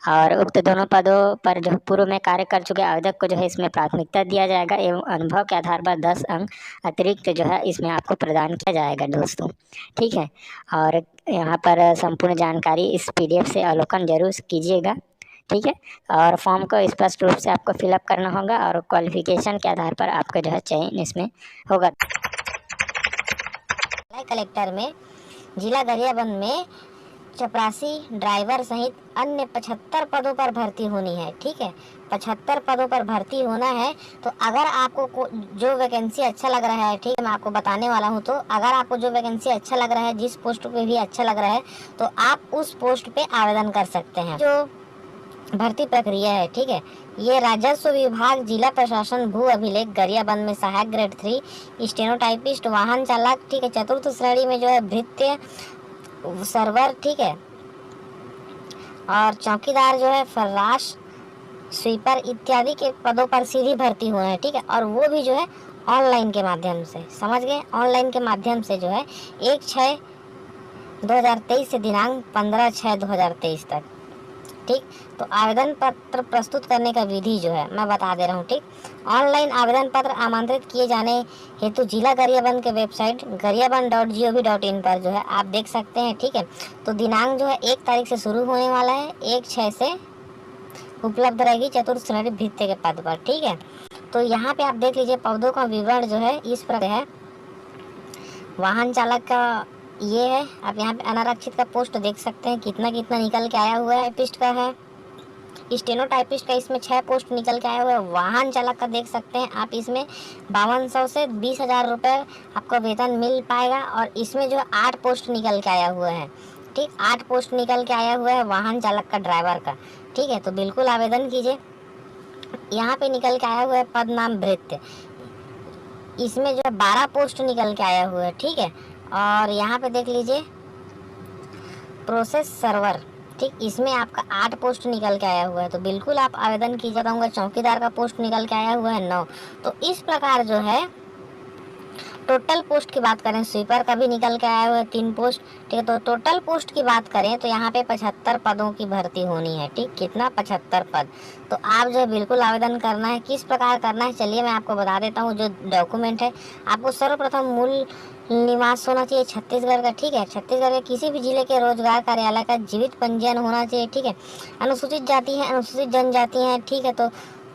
और उक्त दोनों पदों पर जो पूर्व में कार्य कर चुके आवेदक को जो है इसमें प्राथमिकता दिया जाएगा एवं अनुभव के आधार पर 10 अंक अतिरिक्त जो है इसमें आपको प्रदान किया जाएगा दोस्तों, ठीक है। और यहाँ पर संपूर्ण जानकारी इस PDF से अवलोकन जरूर कीजिएगा, ठीक है। और फॉर्म को स्पष्ट रूप से आपको फिलअप करना होगा और क्वालिफिकेशन के आधार पर आपका जो है चयन इसमें होगा। कलेक्टर में जिला गरियाबंद में चपरासी ड्राइवर सहित अन्य 75 पदों पर भर्ती होनी है, ठीक है। 75 पदों पर भर्ती होना है। तो अगर आपको जो वैकेंसी अच्छा लग रहा है, ठीक है, मैं आपको बताने वाला हूँ। तो अगर आपको जो वैकेंसी अच्छा लग रहा है, जिस पोस्ट पे भी अच्छा लग रहा है, तो आप उस पोस्ट पे आवेदन कर सकते हैं। जो भर्ती प्रक्रिया है, ठीक है, ये राजस्व विभाग जिला प्रशासन भू अभिलेख गरियाबंद में सहायक ग्रेड 3 स्टेनोटाइपिस्ट वाहन चालक, ठीक है, 4th श्रेणी में जो है भृत्य सर्वर, ठीक है, और चौकीदार जो है फर्राश स्वीपर इत्यादि के पदों पर सीधी भर्ती होना है, ठीक है। और वो भी जो है ऑनलाइन के माध्यम से, समझ गए, ऑनलाइन के माध्यम से जो है 1/6/2023 से दिनांक 15/6/2023 तक, ठीक। तो आवेदन पत्र प्रस्तुत करने का विधि जो है मैं बता दे रहा हूँ, ठीक। ऑनलाइन आवेदन पत्र आमंत्रित किए जाने हेतु जिला गरियाबंद के वेबसाइट गरियाबंद.gov.in पर जो है आप देख सकते हैं, ठीक है। तो दिनांक जो है 1 तारीख से शुरू होने वाला है, 1/6 से उपलब्ध रहेगी 4th श्रेणी भृत्य के पद पर, ठीक है। तो यहाँ पे आप देख लीजिए पदों का विवरण जो है इस प्रकार है। वाहन चालक का ये है, आप यहाँ पे अनारक्षित का पोस्ट देख सकते हैं कितना कितना निकल के आया हुआ है। टाइपिस्ट का है, स्टेनो टाइपिस्ट का इसमें 6 पोस्ट निकल के आया हुआ है। वाहन चालक का देख सकते हैं आप, इसमें 5200 से 20,000 रुपये आपको वेतन मिल पाएगा। और इसमें जो 8 पोस्ट निकल के आया हुआ है, ठीक, 8 पोस्ट निकल के आया हुआ है वाहन चालक का, ड्राइवर का, ठीक है। तो बिल्कुल आवेदन कीजिए। यहाँ पे निकल के आया हुआ है पद नाम भृत्य, इसमें जो है 12 पोस्ट निकल के आया हुआ है, ठीक है। और यहाँ पे देख लीजिए प्रोसेस सर्वर, ठीक, इसमें आपका 8 पोस्ट निकल के आया हुआ है। तो बिल्कुल आप आवेदन कीजिए। बताऊँगा चौकीदार का पोस्ट निकल के आया हुआ है 9। तो इस प्रकार जो है टोटल पोस्ट की बात करें, स्वीपर का भी निकल के आया हुआ है 3 पोस्ट, ठीक है। तो टोटल पोस्ट की बात करें तो यहाँ पे 75 पदों की भर्ती होनी है, ठीक, कितना, 75 पद। तो आप जो है बिल्कुल आवेदन करना है। किस प्रकार करना है चलिए मैं आपको बता देता हूँ। जो डॉक्यूमेंट है, आपको सर्वप्रथम मूल निवास होना चाहिए छत्तीसगढ़ का, ठीक है। छत्तीसगढ़ के किसी भी जिले के रोजगार कार्यालय का जीवित पंजीयन होना चाहिए, ठीक है। अनुसूचित जाति है, अनुसूचित जनजाति है, ठीक है। तो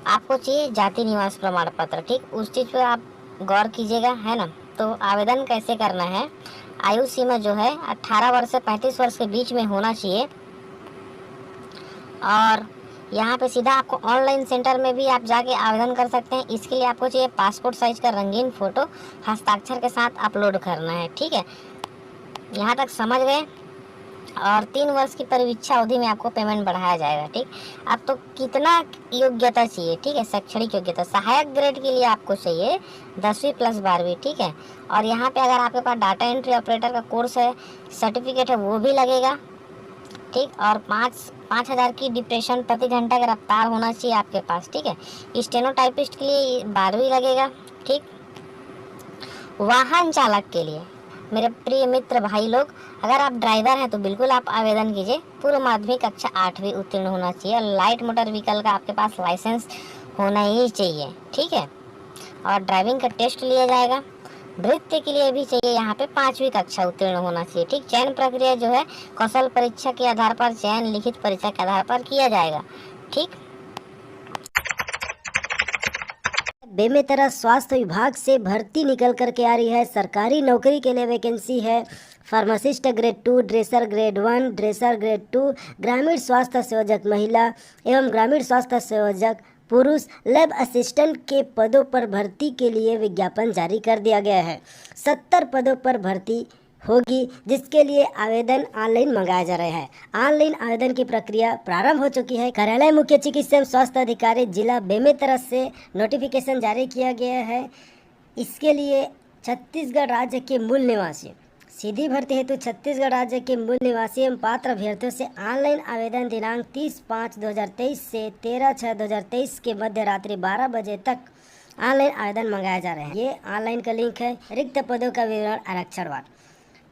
आपको चाहिए जाति निवास प्रमाण पत्र, ठीक, उस चीज़ पर आप गौर कीजिएगा, है ना। तो आवेदन कैसे करना है, आयु सीमा जो है 18 वर्ष से 35 वर्ष के बीच में होना चाहिए। और यहाँ पे सीधा आपको ऑनलाइन सेंटर में भी आप जाके आवेदन कर सकते हैं। इसके लिए आपको चाहिए पासपोर्ट साइज का रंगीन फ़ोटो हस्ताक्षर के साथ अपलोड करना है, ठीक है। यहाँ तक समझ गए। और 3 वर्ष की परीक्षा अवधि में आपको पेमेंट बढ़ाया जाएगा, ठीक। अब तो कितना योग्यता चाहिए, ठीक है, शैक्षणिक योग्यता सहायक ग्रेड के लिए आपको चाहिए 10वीं + 12वीं, ठीक है। और यहाँ पे अगर आपके पास डाटा एंट्री ऑपरेटर का कोर्स है, सर्टिफिकेट है, वो भी लगेगा, ठीक। और 5,000 की डिप्रेशन प्रति घंटा का रफ्तार होना चाहिए आपके पास, ठीक है। स्टेनो टाइपिस्ट के लिए 12वीं लगेगा, ठीक। वाहन चालक के लिए मेरे प्रिय मित्र भाई लोग, अगर आप ड्राइवर हैं तो बिल्कुल आप आवेदन कीजिए। पूर्व माध्यमिक कक्षा 8वीं उत्तीर्ण होना चाहिए। लाइट मोटर व्हीकल का आपके पास लाइसेंस होना ही चाहिए, ठीक है। और ड्राइविंग का टेस्ट लिया जाएगा। नृत्य के लिए भी चाहिए यहाँ पे 5वीं कक्षा उत्तीर्ण होना चाहिए, ठीक। चयन प्रक्रिया जो है कौशल परीक्षा के आधार पर, चयन लिखित परीक्षा के आधार पर किया जाएगा, ठीक। बेमेतरा स्वास्थ्य विभाग से भर्ती निकल करके आ रही है। सरकारी नौकरी के लिए वैकेंसी है। Pharmacist grade 2, dresser grade 1, dresser grade 2, ग्रामीण स्वास्थ्य संयोजक महिला एवं ग्रामीण स्वास्थ्य संयोजक पुरुष, लैब असिस्टेंट के पदों पर भर्ती के लिए विज्ञापन जारी कर दिया गया है। 70 पदों पर भर्ती होगी, जिसके लिए आवेदन ऑनलाइन मंगाया जा रहा है। ऑनलाइन आवेदन की प्रक्रिया प्रारंभ हो चुकी है। कार्यालय मुख्य चिकित्सा एवं स्वास्थ्य अधिकारी जिला बेमेतरा से नोटिफिकेशन जारी किया गया है। इसके लिए छत्तीसगढ़ राज्य के मूल निवासी, सीधी भर्ती हेतु छत्तीसगढ़ राज्य के मूल निवासी एवं पात्र अभ्यर्थियों से ऑनलाइन आवेदन दिनांक 30/5/2023 से 13/6/2023 के मध्य रात्रि 12 बजे तक ऑनलाइन आवेदन मंगाया जा रहा है। ये ऑनलाइन का लिंक है। रिक्त पदों का विवरण आरक्षणवार।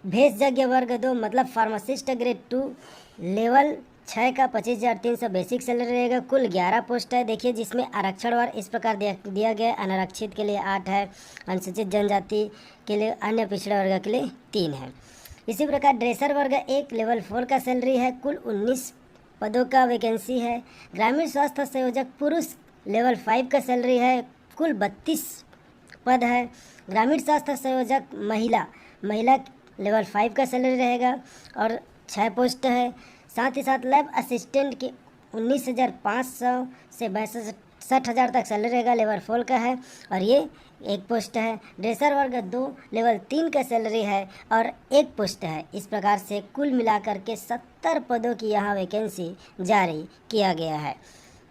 भेषजज्ञ वर्ग 2 मतलब फार्मासिस्ट ग्रेड 2 लेवल 6 का 25,300 बेसिक सैलरी रहेगा। कुल 11 पोस्ट है। देखिए, जिसमें आरक्षणवार इस प्रकार दिया गया है। अनारक्षित के लिए 8 है, अनुसूचित जनजाति के लिए, अन्य पिछड़ा वर्ग के लिए 3 है। इसी प्रकार ड्रेसर वर्ग 1 लेवल 4 का सैलरी है। कुल 19 पदों का वैकेंसी है। ग्रामीण स्वास्थ्य संयोजक पुरुष लेवल 5 का सैलरी है। कुल 32 पद है। ग्रामीण स्वास्थ्य संयोजक महिला लेवल 5 का सैलरी रहेगा और 6 पोस्ट है। साथ ही साथ लैब असिस्टेंट की 19,500 से 62,000 तक सैलरी रहेगा, लेवल 4 का है और ये 1 पोस्ट है। ड्रेसर वर्ग 2 लेवल 3 का सैलरी है और 1 पोस्ट है। इस प्रकार से कुल मिलाकर के 70 पदों की यहाँ वैकेंसी जारी किया गया है।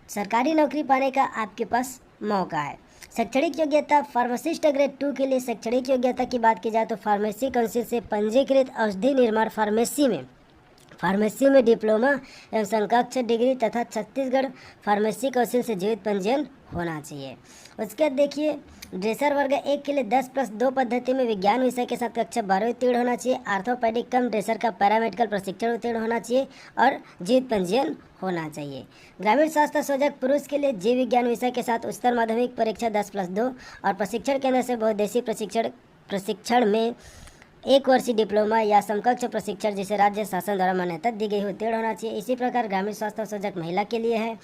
सरकारी नौकरी पाने का आपके पास मौका है। शैक्षणिक योग्यता फार्मासिस्ट ग्रेड 2 के लिए शैक्षणिक योग्यता की बात की जाए तो फार्मेसी काउंसिल से पंजीकृत औषधि निर्माण फार्मेसी में डिप्लोमा एवं समकक्ष डिग्री तथा छत्तीसगढ़ फार्मेसी काउंसिल से जीवित पंजीयन होना चाहिए। उसके बाद देखिए, ड्रेसर वर्ग 1 के लिए 10+2 पद्धति में विज्ञान विषय के साथ कक्षा 12 उत्तीर्ण होना चाहिए। आर्थोपेडिक कम ड्रेसर का पैरामेडिकल प्रशिक्षण उत्तीर्ण होना चाहिए और जीवित पंजीयन होना चाहिए। ग्रामीण स्वास्थ्य संयोजक पुरुष के लिए जीव विज्ञान विषय के साथ उच्चतर माध्यमिक परीक्षा 10+2 और प्रशिक्षण केंद्र से बहुउद्देशीय प्रशिक्षण में 1 वर्षीय डिप्लोमा या समकक्ष प्रशिक्षण जिसे राज्य शासन द्वारा मान्यता दी गई उत्तीर्ण होना चाहिए। इसी प्रकार ग्रामीण स्वास्थ्य संयोजक महिला के लिए है।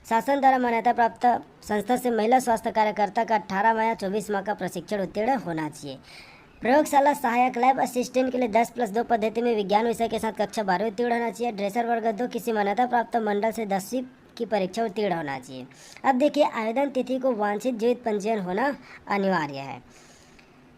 शासन द्वारा मान्यता प्राप्त संस्था से महिला स्वास्थ्य कार्यकर्ता का 18 माह या 24 माह का प्रशिक्षण उत्तीर्ण होना चाहिए। प्रयोगशाला सहायक लैब असिस्टेंट के लिए 10+2 पद्धति में विज्ञान विषय के साथ कक्षा 12 उत्तीर्ण होना चाहिए। ड्रेसर वर्ग 2 किसी मान्यता प्राप्त मंडल से 10वीं की परीक्षा उत्तीर्ण होना चाहिए। अब देखिए, आवेदन तिथि को वांछित जीवित पंजीयन होना अनिवार्य है।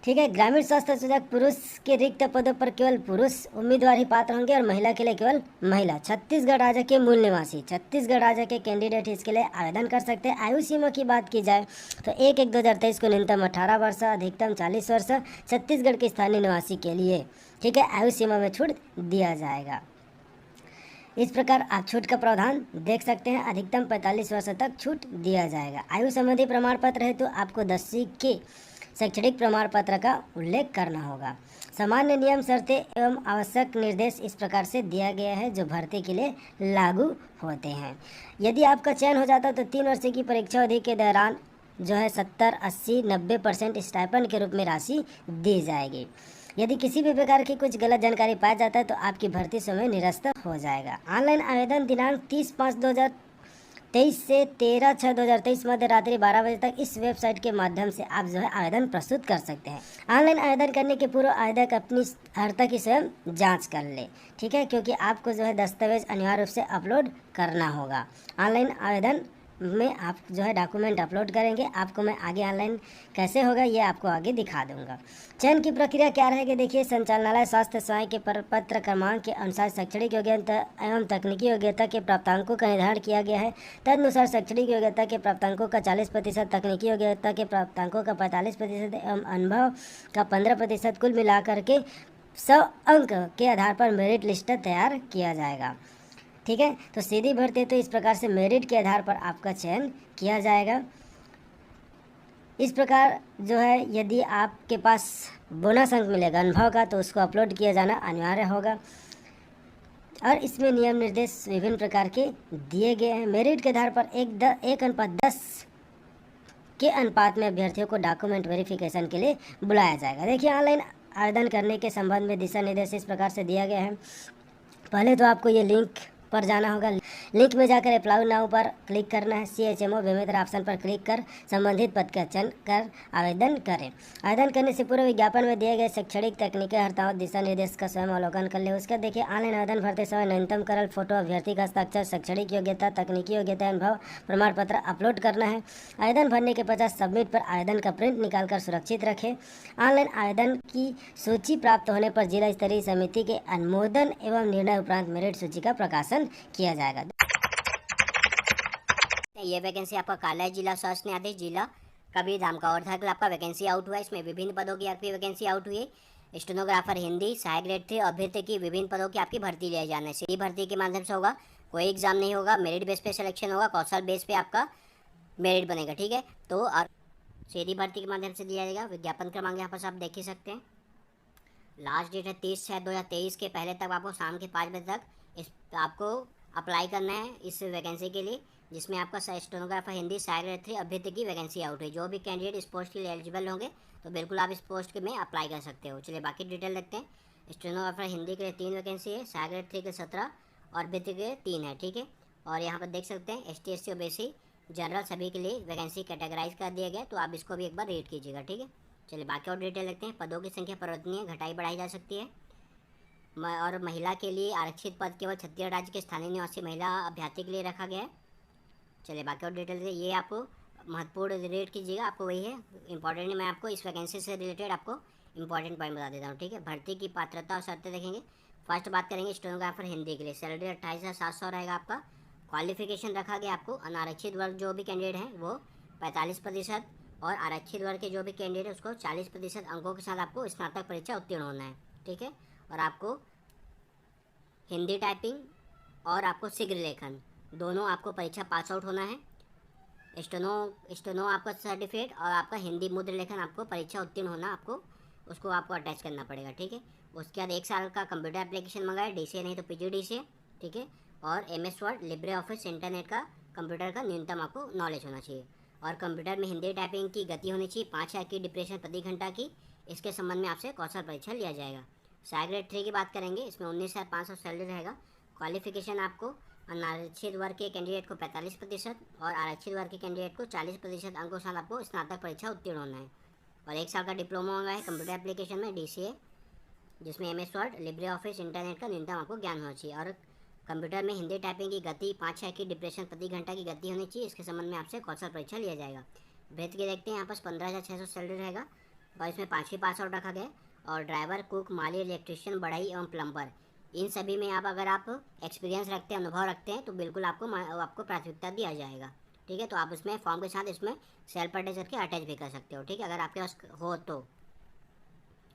ठीक है। ग्रामीण स्वास्थ्य सुधारक पुरुष के रिक्त पदों पर केवल पुरुष उम्मीदवार ही पात्र होंगे और महिला के लिए केवल महिला। छत्तीसगढ़ राज्य के मूल निवासी छत्तीसगढ़ राज्य के कैंडिडेट इसके लिए आवेदन कर सकते हैं। आयु सीमा की बात की जाए तो 1/1/2023 को न्यूनतम 18 वर्ष, अधिकतम 40 वर्ष छत्तीसगढ़ के स्थानीय निवासी के लिए। ठीक है। आयु सीमा में छूट दिया जाएगा। इस प्रकार आप छूट का प्रावधान देख सकते हैं। अधिकतम 45 वर्ष तक छूट दिया जाएगा। आयु संबंधी प्रमाण पत्र है तो आपको 10वीं के शैक्षणिक प्रमाण पत्र का उल्लेख करना होगा। सामान्य नियम, शर्तें एवं आवश्यक निर्देश इस प्रकार से दिया गया है जो भर्ती के लिए लागू होते हैं। यदि आपका चयन हो जाता तो 3 वर्ष की परीक्षा अवधि के दौरान जो है 70, 80, 90% स्टाइपेंड के रूप में राशि दी जाएगी। यदि किसी भी प्रकार की कुछ गलत जानकारी पाया जाता है तो आपकी भर्ती समय निरस्त हो जाएगा। ऑनलाइन आवेदन दिनांक 30/5/2023 से 13/6/2023 मध्य रात्रि 12 बजे तक इस वेबसाइट के माध्यम से आप जो है आवेदन प्रस्तुत कर सकते हैं। ऑनलाइन आवेदन करने के पूर्व आवेदक अपनी अर्हता की स्वयं जांच कर ले। ठीक है, क्योंकि आपको जो है दस्तावेज अनिवार्य रूप से अपलोड करना होगा। ऑनलाइन आवेदन में आप जो है डॉक्यूमेंट अपलोड करेंगे। आपको मैं आगे ऑनलाइन कैसे होगा ये आपको आगे दिखा दूंगा। चयन की प्रक्रिया क्या रहेगी, देखिए। संचालनालय स्वास्थ्य सेवाएं के प्रपत्र क्रमांक के अनुसार शैक्षणिक योग्यता एवं तकनीकी योग्यता के प्राप्तांकों का निर्धारण किया गया है। तदनुसार शैक्षणिक योग्यता के प्राप्तांकों का 40%, तकनीकी योग्यता के प्राप्तांकों का 45% एवं अनुभव का 15% कुल मिलाकर के 100 अंक के आधार पर मेरिट लिस्ट तैयार किया जाएगा। ठीक है, तो सीधी भर्ती तो इस प्रकार से मेरिट के आधार पर आपका चयन किया जाएगा। इस प्रकार जो है यदि आपके पास बोनस अंक मिलेगा अनुभव का तो उसको अपलोड किया जाना अनिवार्य होगा। और इसमें नियम निर्देश विभिन्न प्रकार के दिए गए हैं। मेरिट के आधार पर 1:10 के अनुपात में अभ्यर्थियों को डॉक्यूमेंट वेरिफिकेशन के लिए बुलाया जाएगा। देखिए, ऑनलाइन आवेदन करने के संबंध में दिशा निर्देश इस प्रकार से दिया गया है। पहले तो आपको ये लिंक पर जाना होगा। लिंक में जाकर अप्लाई नाउ पर क्लिक करना है। CHMO बेमेतर ऑप्शन पर क्लिक कर संबंधित पद का चयन कर आवेदन करें। आवेदन करने से पूर्व विज्ञापन में दिए गए शैक्षणिक तकनीकी हड़ताल दिशा निर्देश का स्वयं अवलोकन कर ले। उसका देखिए, ऑनलाइन आवेदन भरते समय न्यूनतम करल फोटो, अभ्यर्थी का हस्ताक्षर, शैक्षणिक योग्यता, तकनीकी योग्यता, अनुभव प्रमाण पत्र अपलोड करना है। आवेदन भरने के पश्चात सबमिट पर आवेदन का प्रिंट निकालकर सुरक्षित रखें। ऑनलाइन आवेदन की सूची प्राप्त होने पर जिला स्तरीय समिति के अनुमोदन एवं निर्णय उपरांत मेरिट सूची का प्रकाशन किया जाएगा। ये वैकेंसी आपका काला जिला स्वास्थ्य न्यायाधीश जिला कबीरधाम का और था आपका वैकेंसी आउट हुआ है। इसमें विभिन्न पदों की आपकी वैकेंसी आउट हुई है। स्टेनोग्राफर हिंदी, सहायक ग्रेड 3 अभ्यर्थी की विभिन्न पदों की आपकी भर्ती लिया जाना है। सीधी भर्ती के माध्यम से होगा, कोई एग्जाम नहीं होगा, मेरिट बेस पे सिलेक्शन होगा, कौशल बेस पे आपका मेरिट बनेगा। ठीक है, तो और सीधी भर्ती के माध्यम से दिया जाएगा। विज्ञापन क्रमांक यहाँ पर आप देख ही सकते हैं। लास्ट डेट है 30/6/2023 के पहले तक आपको शाम के 5 बजे तक इस आपको अप्लाई करना है इस वैकेंसी के लिए, जिसमें आपका स्टेनोग्राफर हिंदी सहायक ग्रेड 3 अभ्यर्थी की वैकेंसी आउट है। जो भी कैंडिडेट इस पोस्ट के लिए एलिजिबल होंगे तो बिल्कुल आप इस पोस्ट में अप्लाई कर सकते हो। चलिए बाकी डिटेल देखते हैं। स्टेनोग्राफर हिंदी के लिए 3 वैकेंसी है, सहायक ग्रेड 3 के 17 और अभ्यर्थी के 3 है। ठीक है, और यहाँ पर देख सकते हैं ST SC OBC जनरल सभी के लिए वैकेंसी कैटेगराइज कर दिया गया, तो आप इसको भी एक बार रीड कीजिएगा। ठीक है, चलिए बाकी और डिटेल देखते हैं। पदों की संख्या परिवर्तनीय घटाई बढ़ाई जा सकती है। और महिला के लिए आरक्षित पद केवल छत्तीसगढ़ राज्य के स्थानीय निवासी महिला अभ्यर्थी के लिए रखा गया है। चलिए बाकी और डिटेल देखिए। ये आपको महत्वपूर्ण रीड कीजिएगा, आपको वही है इंपॉर्टेंट। मैं आपको इस वैकेंसी से रिलेटेड आपको इंपॉर्टेंट पॉइंट बता देता हूँ। ठीक है, भर्ती की पात्रता और शर्तें देखेंगे। फर्स्ट बात करेंगे स्टेनोग्राफर हिंदी के लिए। सैलरी 28,700 रहेगा आपका। क्वालिफिकेशन रखा गया आपको अनारक्षित वर्ग जो भी कैंडिडेट हैं वो 45% और आरक्षित वर्ग के जो भी कैंडिडेट है उसको 40% अंकों के साथ आपको स्नातक परीक्षा उत्तीर्ण होना है। ठीक है, और आपको हिंदी टाइपिंग और आपको शीघ्र लेखन दोनों आपको परीक्षा पास आउट होना है। स्टेनो आपका सर्टिफिकेट और आपका हिंदी मुद्र लेखन आपको परीक्षा उत्तीर्ण होना, आपको अटैच करना पड़ेगा। ठीक है, उसके बाद 1 साल का कंप्यूटर एप्लीकेशन मंगाए, DCA नहीं तो PGDCA। ठीक है, और MS word, Libre office, internet का कंप्यूटर का न्यूनतम आपको नॉलेज होना चाहिए। और कंप्यूटर में हिंदी टाइपिंग की गति होनी चाहिए 5,000 की डिप्रेशन प्रति घंटा की। इसके संबंध में आपसे कौशल परीक्षा लिया जाएगा। सहायक ग्रेड 3 की बात करेंगे, इसमें 19,500 सैलरी रहेगा। क्वालिफिकेशन आपको अनारक्षित वर्ग के कैंडिडेट को 45% और आरक्षित वर्ग के कैंडिडेट को 40% अंकों साथ आपको स्नातक परीक्षा उत्तीर्ण होना है। और 1 साल का डिप्लोमा होगा है कंप्यूटर एप्लीकेशन में DCA, जिसमें MS word, Libre office, internet का न्यूनतम आपको ज्ञान होना चाहिए। और कंप्यूटर में हिंदी टाइपिंग की गति 5-6 की डिप्रेशन प्रति घंटा की गति होनी चाहिए। इसके संबंध में आपसे कौशल परीक्षा लिया जाएगा। वेतन के देखते हैं यहाँ पास 15,600 सैलरी रहेगा और इसमें 5वीं पास आउट रखा गया है। और ड्राइवर, कुक, माली, इलेक्ट्रिशियन, बढ़ई एवं प्लम्बर, इन सभी में आप अगर आप एक्सपीरियंस रखते हैं, अनुभव रखते हैं, तो बिल्कुल आपको प्राथमिकता दिया जाएगा। ठीक है, तो आप उसमें फॉर्म के साथ इसमें सेल्फ अटैच करके अटैच भी कर सकते हो। ठीक है, अगर आपके पास हो तो।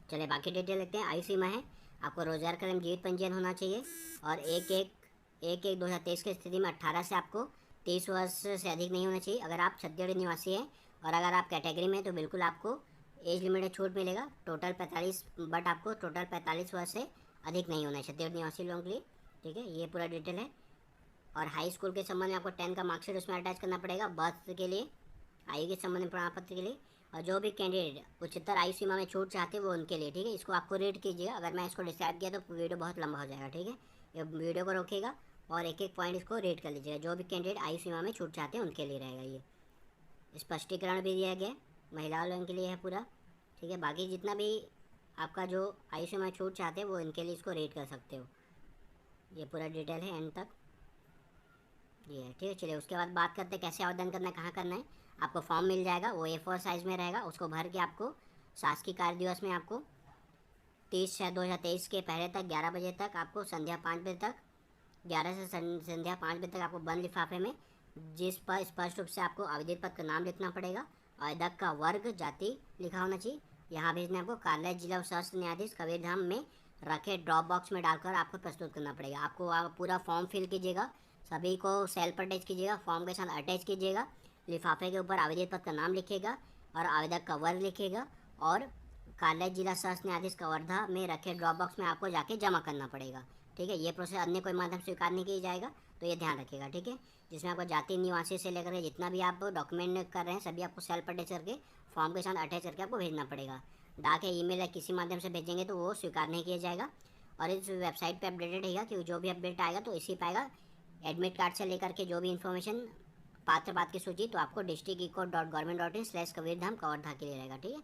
चलिए बाकी डिटेल लेते हैं। आयु सीमा है, आपको रोजगार कर्म जीवित पंजीयन होना चाहिए और 1/1/2023 की स्थिति में 18 से आपको 30 वर्ष से अधिक नहीं होना चाहिए। अगर आप छत्तीसगढ़ निवासी हैं और अगर आप कैटेगरी में, तो बिल्कुल आपको एज लिमिट में छूट मिलेगा। टोटल 45, बट आपको टोटल 45 वर्ष से अधिक नहीं होना है छत्तीसगढ़ निवासी लोगों के लिए। ठीक है, ये पूरा डिटेल है। और हाई स्कूल के संबंध में आपको 10 का मार्कशीट उसमें अटैच करना पड़ेगा बर्थ के लिए, आयु के संबंध में प्रमाण पत्र के लिए। और जो भी कैंडिडेट उच्चतर आयु सीमा में छूट चाहते हैं वो उनके लिए। ठीक है, इसको आपको रीड कीजिएगा। अगर मैं इसको डिसाइड किया तो वीडियो बहुत लंबा हो जाएगा। ठीक है, ये वीडियो को रोकेगा और एक एक पॉइंट इसको रीड कर लीजिएगा। जो भी कैंडिडेट आयु सीमा में छूट चाहते हैं उनके लिए रहेगा। ये स्पष्टीकरण भी दिया गया, महिला लोगों के लिए है पूरा। ठीक है, बाकी जितना भी आपका जो आयु सीमा में छूट चाहते हैं वो इनके लिए इसको रीड कर सकते हो। ये पूरा डिटेल है एंड तक ये है। ठीक है, चलिए उसके बाद बात करते हैं कैसे आवेदन करना है, कहाँ करना है। आपको फॉर्म मिल जाएगा, वो A4 साइज़ में रहेगा। उसको भर के आपको शासकीय कार्य दिवस में आपको 30/6/2023 के पहले तक 11 बजे तक आपको संध्या 5 बजे तक 11 से संध्या 5 बजे तक आपको बंद लिफाफे में, जिस पर स्पष्ट रूप से आपको आवेदन पत्र का नाम लिखना पड़ेगा, आवेदक का वर्ग, जाति लिखा होना चाहिए। यहाँ भेजना आपको कार्यालय जिला और सशस्त्र न्यायाधीश कबीरधाम में रखे ड्रॉप बॉक्स में डालकर आपको प्रस्तुत करना पड़ेगा। आपको पूरा फॉर्म फिल कीजिएगा, सभी को सेल्फ अटैच कीजिएगा, फॉर्म के साथ अटैच कीजिएगा। लिफाफे के ऊपर आवेदन पत्र का नाम लिखेगा और आवेदक का वर्ग लिखेगा और कार्यालय जिला सशस्त्र न्यायाधीश कवर्धा में रखे ड्रॉप बॉक्स में आपको जाके जमा करना पड़ेगा। ठीक है, ये प्रोसेस अन्य कोई माध्यम स्वीकार नहीं किया जाएगा, तो ये ध्यान रखिएगा। ठीक है, जिसमें आपको जाति निवासी से लेकर जितना भी आप डॉक्यूमेंट कर रहे हैं सभी आपको सेल्फ अटैच करके फॉर्म के साथ अटैच करके आपको भेजना पड़ेगा। डाक या ईमेल या किसी माध्यम से भेजेंगे तो वो स्वीकार नहीं किया जाएगा। और इस वेबसाइट पर अपडेटेड रहेगा कि जो भी अपडेट आएगा तो इसी पाएगा। एडमिट कार्ड से लेकर के जो भी इन्फॉर्मेशन, पात्र की सूची, तो आपको district.eco.government.in/कबीरधाम कवर्धा के लिए रहेगा। ठीक है,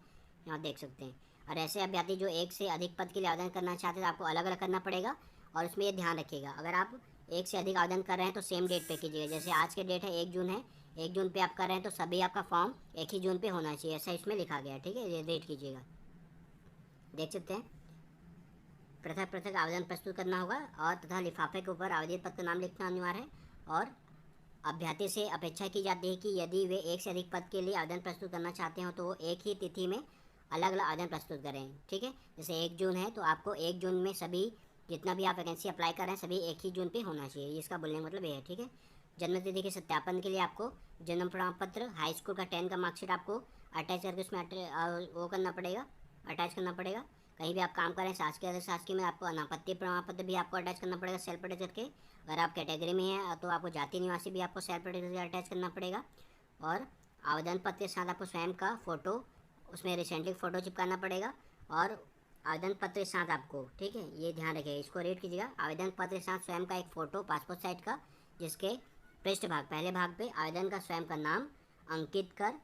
यहाँ देख सकते हैं। और ऐसे अभ्यर्थी जो एक से अधिक पद के लिए आवेदन करना चाहते हैं तो आपको अलग अलग करना पड़ेगा। और उसमें ये ध्यान रखिएगा, अगर आप एक से अधिक आवेदन कर रहे हैं तो सेम डेट पे कीजिएगा। जैसे आज के डेट है 1 जून है, 1 जून पे आप कर रहे हैं तो सभी आपका फॉर्म 1 ही जून पे होना चाहिए, ऐसा इसमें लिखा गया है। ठीक है, ये डेट कीजिएगा। देख सकते हैं, पृथक पृथक आवेदन प्रस्तुत करना होगा और तथा लिफाफे के ऊपर आवेदन पत्र नाम लिखना अनिवार्य है। और अभ्यर्थी से अपेक्षा की जाती है कि यदि वे एक से अधिक पद के लिए आवेदन प्रस्तुत करना चाहते हो तो वो एक ही तिथि में अलग अलग आवेदन प्रस्तुत करें। ठीक है, जैसे 1 जून है तो आपको 1 जून में सभी जितना भी आप वैकेंसी अप्लाई कर रहे हैं सभी 1 ही जून पे होना चाहिए। इसका बोलने का मतलब ये है। ठीक है, जन्म तिथि के सत्यापन के लिए आपको जन्म प्रमाण पत्र, हाई स्कूल का 10 का मार्कशीट आपको अटैच करके उसमें वो करना पड़ेगा, अटैच करना पड़ेगा। कहीं भी आप काम करें शासकीय अधीन शासकीय में आपको अनापत्ति प्रमाण पत्र भी आपको अटैच करना पड़ेगा सेल्फ अटैच करके। अगर आप कैटेगरी में हैं तो आपको जाति निवासी भी आपको सेल्फ अटैच करके अटैच करना पड़ेगा। और आवेदन पत्र के साथ आपको स्वयं का फ़ोटो, उसमें रिसेंटली फ़ोटो चिपकाना पड़ेगा। और आवेदन पत्र के साथ आपको, ठीक है, ये ध्यान रखिएगा, इसको रीड कीजिएगा। आवेदन पत्र के साथ स्वयं का एक फ़ोटो पासपोर्ट साइज का, जिसके पृष्ठ भाग, पहले भाग पे आवेदन का स्वयं का नाम अंकित कर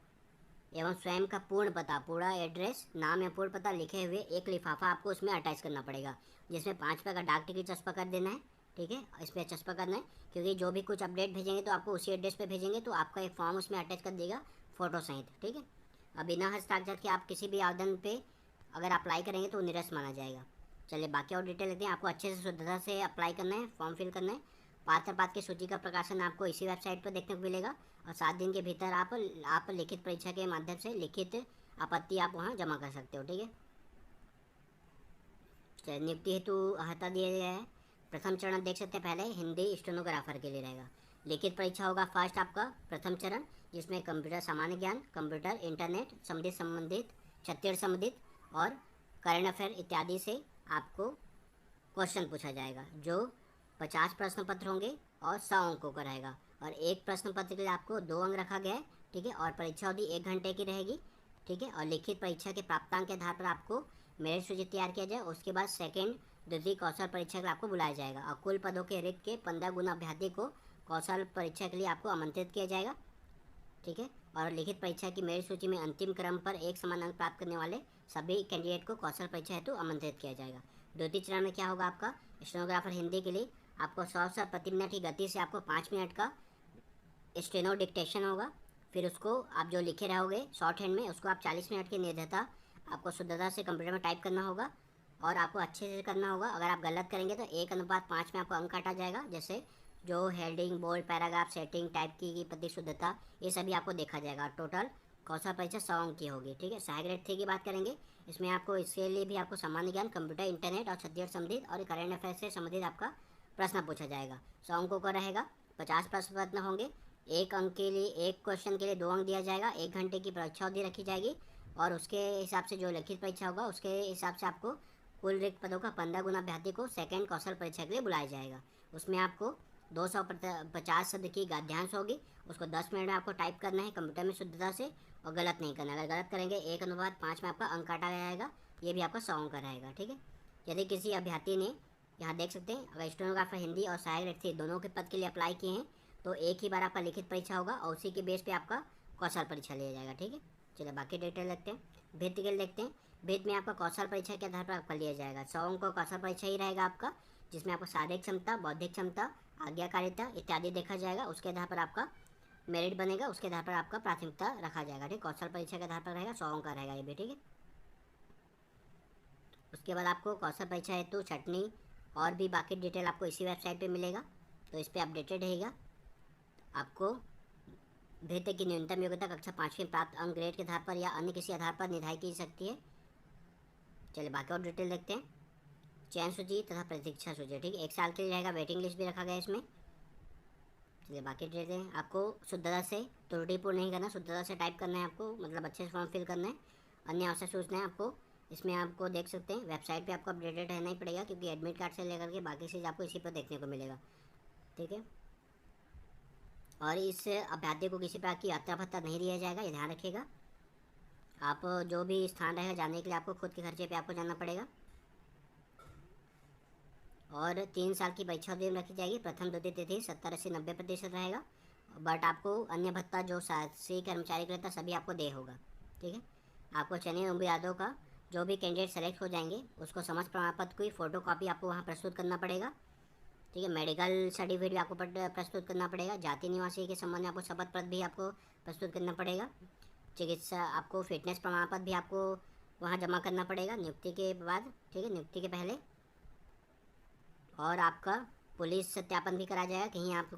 एवं स्वयं का पूर्ण पता, पूरा एड्रेस, नाम या पूर्ण पता लिखे हुए एक लिफाफा आपको उसमें अटैच करना पड़ेगा, जिसमें 5 रुपये का डाक टिकट चस्पा कर देना है। ठीक है, इस पर चस्पा करना है, क्योंकि जो भी कुछ अपडेट भेजेंगे तो आपको उसी एड्रेस पे भेजेंगे, तो आपका एक फॉर्म उसमें अटैच कर देगा फ़ोटो सहित। ठीक है, अब बिना हस्ताक्षर के आप किसी भी आवेदन पे अगर अप्लाई करेंगे तो निरस्त माना जाएगा। चलिए बाकी और डिटेल लेते हैं। आपको अच्छे से शुद्धता से अप्लाई करना है, फॉर्म फिल करना है। पात्र की सूची का प्रकाशन आपको इसी वेबसाइट पर देखने को मिलेगा और 7 दिन के भीतर आप लिखित परीक्षा के माध्यम से लिखित आपत्ति आप वहाँ जमा कर सकते हो। ठीक है, चलिए नियुक्ति हेतु हता दिया गया है। प्रथम चरण देख सकते हैं, पहले हिंदी स्टेनोग्राफर के लिए रहेगा। लिखित परीक्षा होगा फर्स्ट आपका प्रथम चरण, जिसमें कंप्यूटर सामान्य ज्ञान, कंप्यूटर, इंटरनेट संबंधित छत्तीसगढ़ संबंधित और करंट अफेयर इत्यादि से आपको क्वेश्चन पूछा जाएगा, जो 50 प्रश्न पत्र होंगे और 100 अंकों का रहेगा। और एक प्रश्न पत्र के लिए आपको 2 अंक रखा गया है। ठीक है, और परीक्षा अवधि 1 घंटे की रहेगी। ठीक है, और लिखित परीक्षा के प्राप्तांक के आधार पर आपको मेरिट सूची तैयार किया जाए। उसके बाद सेकेंड द्वितीय कौशल परीक्षा के लिए आपको बुलाया जाएगा और कुल पदों के रिक्त के 15 गुना अभ्यर्थी को कौशल परीक्षा के लिए आपको आमंत्रित किया जाएगा। ठीक है, और लिखित परीक्षा की मेरिट सूची में अंतिम क्रम पर एक समान अंक प्राप्त करने वाले सभी कैंडिडेट को कौशल परीक्षा हेतु आमंत्रित किया जाएगा। द्वितीय चरण में क्या होगा, आपका स्टेनोग्राफर हिंदी के लिए आपको 100 प्रति मिनट की गति से आपको 5 मिनट का स्टेनो डिक्टेशन होगा। फिर उसको आप जो लिखे रहोगे शॉर्ट हैंड में, उसको आप 40 मिनट की निर्धारिता आपको शुद्धता से कंप्यूटर में टाइप करना होगा और आपको अच्छे से करना होगा। अगर आप गलत करेंगे तो 1:5 में आपको अंक काटा जाएगा। जैसे जो heading, bold, paragraph, setting, type की प्रति शुद्धता, ये सभी आपको देखा जाएगा। टोटल कौशल परीक्षा 100 अंक की होगी, ठीक है। सहायक ग्रेड 3 की बात करेंगे, इसमें आपको इसके लिए भी आपको सामान्य ज्ञान, कंप्यूटर, इंटरनेट और छत्तीसगढ़ संबंधित और करंट अफेयर से संबंधित आपका प्रश्न पूछा जाएगा। 100 अंकों का रहेगा। 50 प्रश्न पत्र होंगे। 1 अंक के लिए, 1 क्वेश्चन के लिए 2 अंक दिया जाएगा। 1 घंटे की परीक्षा अवधि रखी जाएगी और उसके हिसाब से जो लिखित परीक्षा होगा उसके हिसाब से आपको कुल रिक्त पदों का 15 गुना अभ्यर्थी को सेकंड कौशल परीक्षा के लिए बुलाया जाएगा। उसमें आपको 250 शब्द की गद्यांश होगी, उसको 10 मिनट में आपको टाइप करना है कंप्यूटर में शुद्धता से और गलत नहीं करना। अगर गलत करेंगे 1:5 में आपका अंक काटा जाएगा। ये भी आपका 100 अंक का रहेगा, ठीक है। यदि किसी अभ्यर्थी ने, यहाँ देख सकते हैं, अगर स्टेनोग्राफर हिंदी और सहायक ग्रेड 3 दोनों के पद के लिए अप्लाई किए हैं तो एक ही बार आपका लिखित परीक्षा होगा और उसी के बेस पे आपका कौशल परीक्षा लिया जाएगा, ठीक है। चलिए बाकी डिटेल देखते हैं। भित्ति के लिए देखते हैं। भित्ति में आपका कौशल परीक्षा के आधार पर आपका लिया जाएगा। 100 अंक का कौशल परीक्षा ही रहेगा आपका, जिसमें आपको शारीरिक क्षमता, बौद्धिक क्षमता, आज्ञाकारिता इत्यादि देखा जाएगा। उसके आधार पर आपका मेरिट बनेगा, उसके आधार पर आपका प्राथमिकता रखा जाएगा, ठीक। कौशल परीक्षा के आधार पर रहेगा, 100 अंक का रहेगा ये भी, ठीक है। उसके बाद आपको कौशल परीक्षा हेतु छटनी और भी बाकी डिटेल आपको इसी वेबसाइट पे मिलेगा, तो इस पर अपडेटेड रहेगा। आपको भित्ति की न्यूनतम योग्यता कक्षा 5वीं प्राप्त अंक ग्रेड के आधार पर या अन्य किसी आधार पर निर्धारित की सकती है। चलिए बाकी और डिटेल देखते हैं। चयन सूची तथा प्रतीक्षा सूची, ठीक है, 1 साल के लिए रहेगा। वेटिंग लिस्ट भी रखा गया है इसमें। चलिए बाकी डिटेल हैं। आपको शुद्धता से त्रुटिपूर्ण नहीं करना, शुद्धता से टाइप करना है आपको, मतलब अच्छे से फॉर्म फिल करना है। अन्य आवश्यक सूचनाएं आपको इसमें आपको देख सकते हैं। वेबसाइट पे आपको अपडेटेड रहना ही पड़ेगा क्योंकि एडमिट कार्ड से लेकर के बाकी चीज़ आपको इसी पर देखने को मिलेगा, ठीक है। और इस अभ्यर्थी को किसी प्रकार की यात्रा भत्ता नहीं दिया जाएगा, ये ध्यान रखिएगा। आप जो भी स्थान रहेगा जाने के लिए आपको खुद के खर्चे पे आपको जाना पड़ेगा। और 3 साल की परीक्षा अवधि रखी जाएगी। प्रथम द्वितीय तिथि 70, 80, 90% रहेगा। बट आपको अन्य भत्ता जो शासकीय कर्मचारी के रहता सभी आपको दे होगा, ठीक है। आपको चयनित उम्मीदवारों का जो भी कैंडिडेट सेलेक्ट हो जाएंगे उसको समस्त प्रमाण पत्र की फ़ोटो कॉपी आपको वहाँ प्रस्तुत करना पड़ेगा, ठीक है। मेडिकल सर्टिफिकेट भी आपको प्रस्तुत करना पड़ेगा। जाति निवासी के संबंध में आपको शपथ पत्र भी आपको प्रस्तुत करना पड़ेगा। चिकित्सा आपको फिटनेस प्रमाण पत्र भी आपको वहाँ जमा करना पड़ेगा नियुक्ति के बाद, ठीक है, नियुक्ति के पहले। और आपका पुलिस सत्यापन भी करा जाएगा, कहीं आप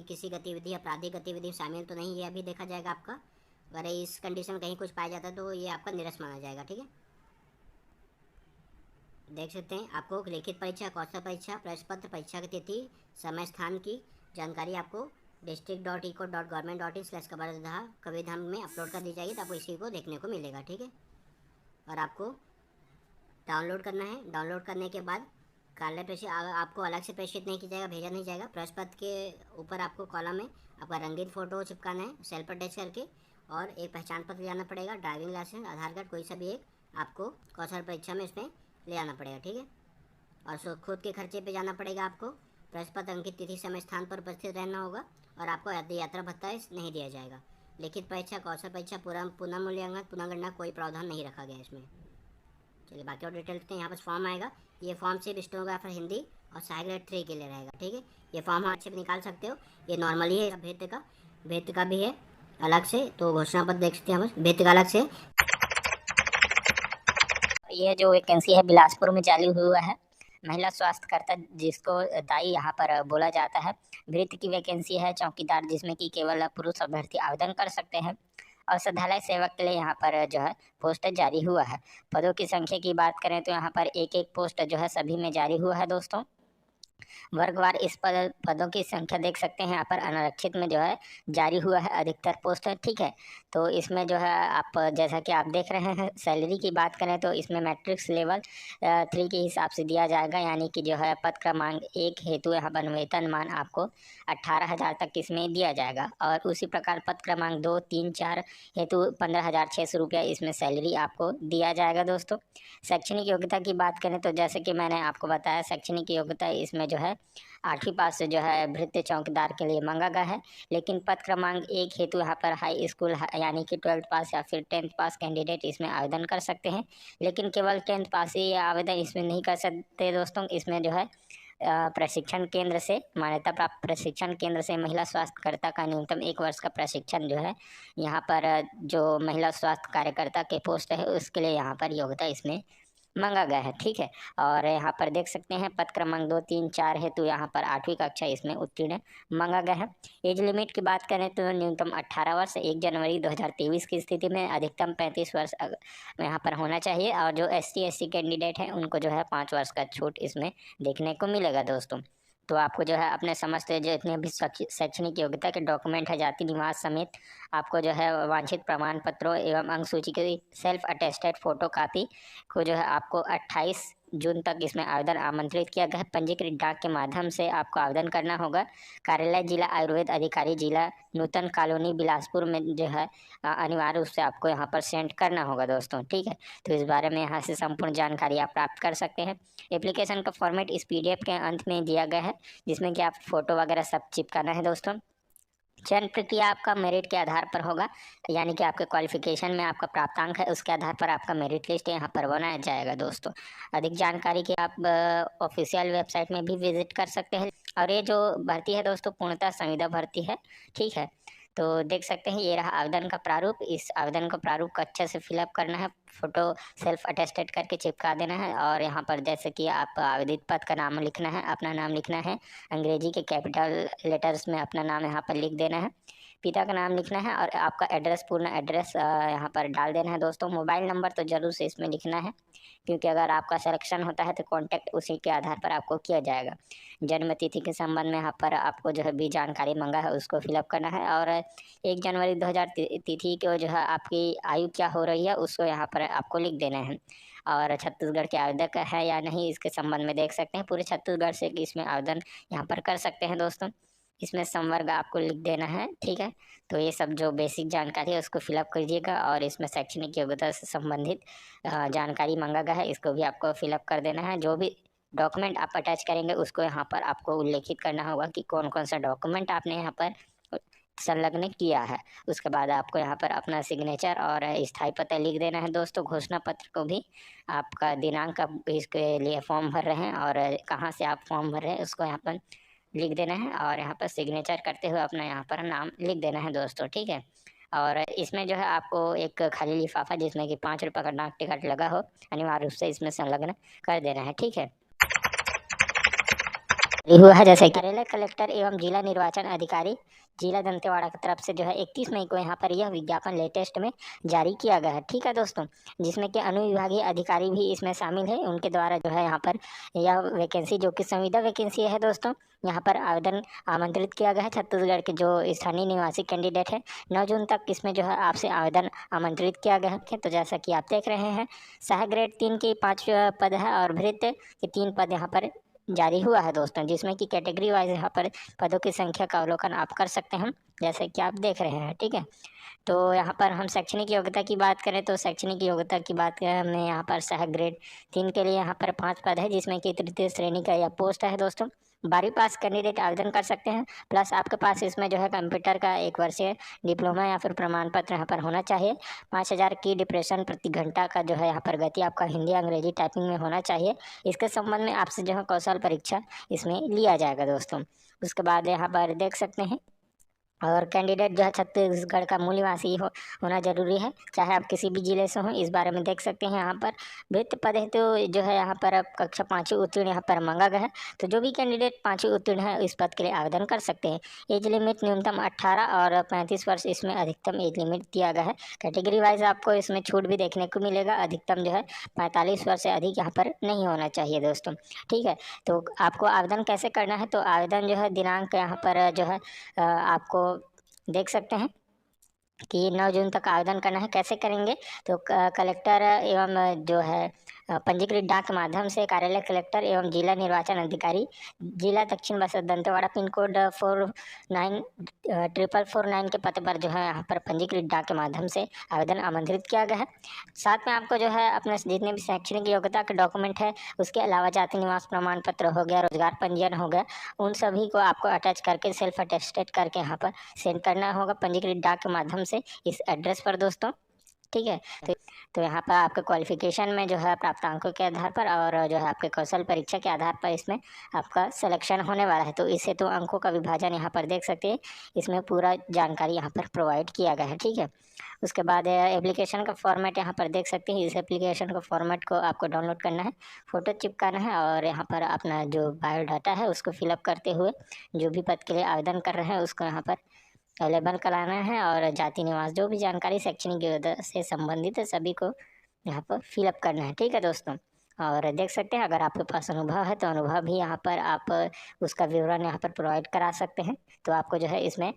किसी गतिविधि, आपराधिक गतिविधि शामिल तो नहीं, यह भी देखा जाएगा आपका। अगर इस कंडीशन में कहीं कुछ पाया जाता है तो ये आपका निरस्त माना जाएगा, ठीक है। देख सकते हैं आपको लिखित परीक्षा, कौशल परीक्षा, प्रश्न पत्र, परीक्षा की तिथि, समय, स्थान की जानकारी आपको district.eco.government.in/कबीरधाम में अपलोड कर दी जाएगी, तो आपको इसी को देखने को मिलेगा, ठीक है। और आपको डाउनलोड करना है। डाउनलोड करने के बाद कार्यालय प्रेषित आपको अलग से प्रेषित नहीं किया जाएगा, भेजा नहीं जाएगा। प्रश्न पत्र के ऊपर आपको कॉलम में आपका रंगीन फ़ोटो चिपकाना है सेल पर अटैच करके, और एक पहचान पत्र लाना पड़ेगा, ड्राइविंग लाइसेंस, आधार कार्ड, कोई सा भी एक आपको कौशल परीक्षा में इसमें ले आना पड़ेगा, ठीक है। और खुद के खर्चे पे जाना पड़ेगा आपको। प्रश्न पत्र अंकित तिथि, समय, स्थान पर उपस्थित रहना होगा और आपको यात्रा भत्ता नहीं दिया जाएगा। लिखित परीक्षा, कौशल परीक्षा, पुनः मूल्यांकन, पुनर्गणना कोई प्रावधान नहीं रखा गया इसमें। चलिए बाकी और डिटेल देखते हैं। यहाँ पर फॉर्म आएगा, ये फॉर्म सिर्फ स्टेनोग्राफर हिंदी और सहायक ग्रेड 3 के लिए रहेगा, ठीक है। ये फॉर्म आप अच्छे से निकाल सकते हो। ये नॉर्मली है। भित्ति का भी है अलग से, तो घोषणा पत्र देख सकते हैं हम, भित्ति का अलग से। ये जो वैकेंसी है बिलासपुर में चालू हुआ है, महिला स्वास्थ्यकर्ता जिसको दाई यहाँ पर बोला जाता है। वृत्ति की वैकेंसी है चौकीदार, जिसमें कि केवल पुरुष अभ्यर्थी आवेदन कर सकते हैं। औषधालय सेवक के लिए यहाँ पर जो है पोस्ट जारी हुआ है। पदों की संख्या की बात करें तो यहाँ पर एक पोस्ट जो है सभी में जारी हुआ है दोस्तों। वर्गवार इस पदों की संख्या देख सकते हैं यहाँ पर। अनारक्षित में जो है जारी हुआ है अधिकतर पोस्ट है, ठीक है। तो इसमें जो है आप जैसा कि आप देख रहे हैं, सैलरी की बात करें तो इसमें मैट्रिक्स लेवल 3 के हिसाब से दिया जाएगा, यानी कि जो है पद क्रमांक 1 हेतु यहाँ पर वेतनमान आपको 18,000 तक इसमें दिया जाएगा। और उसी प्रकार पद क्रमांक 2, 3, 4 हेतु 15,600 रुपया इसमें सैलरी आपको दिया जाएगा दोस्तों। शैक्षणिक योग्यता की बात करें तो जैसे कि मैंने आपको बताया, शैक्षणिक योग्यता इसमें जो है 8वीं पास से जो है भृत्य चौकीदार के लिए मांगा गया है। लेकिन पद क्रमांक 1 हेतु यहाँ पर हाई स्कूल यानी कि 12th पास या फिर 10th पास कैंडिडेट इसमें आवेदन कर सकते हैं। लेकिन केवल 10th पास ही आवेदन इसमें नहीं कर सकते दोस्तों। इसमें जो है प्रशिक्षण केंद्र से मान्यता प्राप्त प्रशिक्षण केंद्र से महिला स्वास्थ्यकर्ता का न्यूनतम 1 वर्ष का प्रशिक्षण जो है यहाँ पर जो महिला स्वास्थ्य कार्यकर्ता के पोस्ट है उसके लिए यहाँ पर योग्यता इसमें मांगा गया है। ठीक है, और यहाँ पर देख सकते हैं पद क्रमांक 2, 3, 4 है तो यहाँ पर 8वीं कक्षा इसमें उत्तीर्ण मांगा गया है। एज लिमिट की बात करें तो न्यूनतम 18 वर्ष 1 जनवरी 2023 की स्थिति में अधिकतम 35 वर्ष यहाँ पर होना चाहिए। और जो SC SC कैंडिडेट हैं उनको जो है 5 वर्ष का छूट इसमें देखने को मिलेगा दोस्तों। तो आपको जो है अपने समस्त जितने भी शैक्षणिक योग्यता के डॉक्यूमेंट है जाति निवास समेत आपको जो है वांछित प्रमाण पत्रों एवं अंक सूची की सेल्फ अटेस्टेड फोटो कापी को जो है आपको 28 जून तक इसमें आवेदन आमंत्रित किया गया है। पंजीकृत डाक के माध्यम से आपको आवेदन करना होगा। कार्यालय जिला आयुर्वेद अधिकारी जिला नूतन कॉलोनी बिलासपुर में जो है अनिवार्य रूप से आपको यहाँ पर सेंड करना होगा दोस्तों। ठीक है, तो इस बारे में यहाँ से संपूर्ण जानकारी आप प्राप्त कर सकते हैं। एप्लीकेशन का फॉर्मेट इस PDF के अंत में दिया गया है जिसमें कि आप फोटो वगैरह सब चिपकाना है दोस्तों। चयन प्रक्रिया आपका मेरिट के आधार पर होगा, यानी कि आपके क्वालिफिकेशन में आपका प्राप्तांक है उसके आधार पर आपका मेरिट लिस्ट यहाँ पर बनाया जाएगा दोस्तों। अधिक जानकारी के आप ऑफिशियल वेबसाइट में भी विजिट कर सकते हैं। और ये जो भर्ती है दोस्तों पूर्णतः संविदा भर्ती है। ठीक है, तो देख सकते हैं ये रहा आवेदन का प्रारूप। इस आवेदन का प्रारूप को अच्छे से फिलअप करना है, फोटो सेल्फ अटेस्टेड करके चिपका देना है। और यहाँ पर जैसे कि आप आवेदित पद का नाम लिखना है, अपना नाम लिखना है, अंग्रेजी के कैपिटल लेटर्स में अपना नाम यहाँ पर लिख देना है, पिता का नाम लिखना है और आपका एड्रेस पूर्ण एड्रेस यहाँ पर डाल देना है दोस्तों। मोबाइल नंबर तो ज़रूर से इसमें लिखना है क्योंकि अगर आपका सिलेक्शन होता है तो कांटेक्ट उसी के आधार पर आपको किया जाएगा। जन्म तिथि के संबंध में यहाँ पर आपको जो है भी जानकारी मांगा है उसको फिलअप करना है। और 1 जनवरी 2000 तिथि को जो है आपकी आयु क्या हो रही है उसको यहाँ पर आपको लिख देना है। और छत्तीसगढ़ के आवेदक है या नहीं इसके संबंध में देख सकते हैं, पूरे छत्तीसगढ़ से इसमें आवेदन यहाँ पर कर सकते हैं दोस्तों। इसमें संवर्ग आपको लिख देना है। ठीक है, तो ये सब जो बेसिक जानकारी है उसको फिलअप कीजिएगा। और इसमें शैक्षणिक योग्यता से संबंधित जानकारी मांगा गया है इसको भी आपको फिलअप कर देना है। जो भी डॉक्यूमेंट आप अटैच करेंगे उसको यहाँ पर आपको उल्लेखित करना होगा कि कौन कौन सा डॉक्यूमेंट आपने यहाँ पर संलग्न किया है। उसके बाद आपको यहाँ पर अपना सिग्नेचर और स्थायी पता लिख देना है दोस्तों। घोषणा पत्र को भी आपका दिनांक कब इसके लिए फॉर्म भर रहे हैं और कहाँ से आप फॉर्म भर रहे हैं उसको यहाँ पर लिख देना है। और यहाँ पर सिग्नेचर करते हुए अपना यहाँ पर नाम लिख देना है दोस्तों। ठीक है, और इसमें जो है आपको एक खाली लिफाफा जिसमें कि 5 रुपये का डाक टिकट लगा हो अनिवार्य रूप से इसमें संलग्न कर देना है। ठीक है, हुआ है जैसे कि कार्यालय कलेक्टर एवं जिला निर्वाचन अधिकारी जिला दंतेवाड़ा की तरफ से जो है 31 मई को यहाँ पर यह विज्ञापन लेटेस्ट में जारी किया गया है। ठीक है दोस्तों, जिसमें कि अनुविभागीय अधिकारी भी इसमें शामिल है। उनके द्वारा जो है यहाँ पर यह वैकेंसी जो कि संविदा वैकेंसी है दोस्तों, यहाँ पर आवेदन आमंत्रित किया गया है। छत्तीसगढ़ के जो स्थानीय निवासी कैंडिडेट है 9 जून तक इसमें जो है आपसे आवेदन आमंत्रित किया गया है। तो जैसा कि आप देख रहे हैं सहायक ग्रेड 3 के 5 पद है और भृत्य के 3 पद यहाँ पर जारी हुआ है दोस्तों, जिसमें कि कैटेगरी वाइज यहाँ पर पदों की संख्या का अवलोकन आप कर सकते हैं जैसे कि आप देख रहे हैं। ठीक है, तो यहाँ पर हम शैक्षणिक योग्यता की बात करें तो शैक्षणिक योग्यता की बात करें हमने यहाँ पर सहायक ग्रेड 3 के लिए यहाँ पर 5 पद है जिसमें कि तृतीय श्रेणी का यह पोस्ट है दोस्तों। 12वीं पास कैंडिडेट आवेदन कर सकते हैं, प्लस आपके पास इसमें जो है कंप्यूटर का 1 वर्षीय डिप्लोमा या फिर प्रमाण पत्र यहाँ पर होना चाहिए। 5000 की डिप्रेशन प्रति घंटा का जो है यहाँ पर गति आपका हिंदी अंग्रेजी टाइपिंग में होना चाहिए। इसके संबंध में आपसे जो है कौशल परीक्षा इसमें लिया जाएगा दोस्तों। उसके बाद यहाँ पर देख सकते हैं और कैंडिडेट जो है छत्तीसगढ़ का मूल निवासी होना जरूरी है, चाहे आप किसी भी जिले से हों। इस बारे में देख सकते हैं यहाँ पर भृत्य पद है तो जो है यहाँ पर अब कक्षा 5वीं उत्तीर्ण यहाँ पर मांगा गया है। तो जो भी कैंडिडेट 5वीं उत्तीर्ण है इस पद के लिए आवेदन कर सकते हैं। एज लिमिट न्यूनतम 18 और 35 वर्ष इसमें अधिकतम एज लिमिट दिया गया है। कैटेगरी वाइज आपको इसमें छूट भी देखने को मिलेगा। अधिकतम जो है 45 वर्ष से अधिक यहाँ पर नहीं होना चाहिए दोस्तों। ठीक है, तो आपको आवेदन कैसे करना है, तो आवेदन जो है दिनांक यहाँ पर जो है आपको देख सकते हैं कि 9 जून तक आवेदन करना है। कैसे करेंगे तो कलेक्टर एवं जो है पंजीकृत डाक के माध्यम से कार्यालय कलेक्टर एवं जिला निर्वाचन अधिकारी, जिला दक्षिण बस्तर दंतेवाड़ा, पिन कोड 494449 के पते पर जो है यहाँ पर पंजीकृत डाक के माध्यम से आवेदन आमंत्रित किया गया है। साथ में आपको जो है अपने जितने भी शैक्षणिक योग्यता के डॉक्यूमेंट है, उसके अलावा जाति निवास प्रमाण पत्र हो गया, रोजगार पंजीयन हो गया, उन सभी को आपको अटैच करके सेल्फ अटेस्टेड करके यहाँ पर सेंड करना होगा पंजीकृत डाक के माध्यम से इस एड्रेस पर दोस्तों। ठीक है, तो यहाँ पर आपके क्वालिफिकेशन में जो है प्राप्तांकों के आधार पर और जो है आपके कौशल परीक्षा के आधार पर इसमें आपका सिलेक्शन होने वाला है। तो इस हेतु अंकों का विभाजन यहाँ पर देख सकते हैं, इसमें पूरा जानकारी यहाँ पर प्रोवाइड किया गया है। ठीक है, उसके बाद एप्लीकेशन का फॉर्मेट यहाँ पर देख सकते हैं। इस एप्लीकेशन का फॉर्मेट को आपको डाउनलोड करना है, फ़ोटो चिपकाना है और यहाँ पर अपना जो बायोडाटा है उसको फिलअप करते हुए जो भी पद के लिए आवेदन कर रहे हैं उसको यहाँ पर अवेलेबल कराना है और जाति निवास जो भी जानकारी शैक्षणिक योग्यता से संबंधित है सभी को यहाँ पर फिलअप करना है। ठीक है दोस्तों, और देख सकते हैं अगर आपके पास अनुभव है तो अनुभव भी यहाँ पर आप उसका विवरण यहाँ पर प्रोवाइड करा सकते हैं। तो आपको जो है इसमें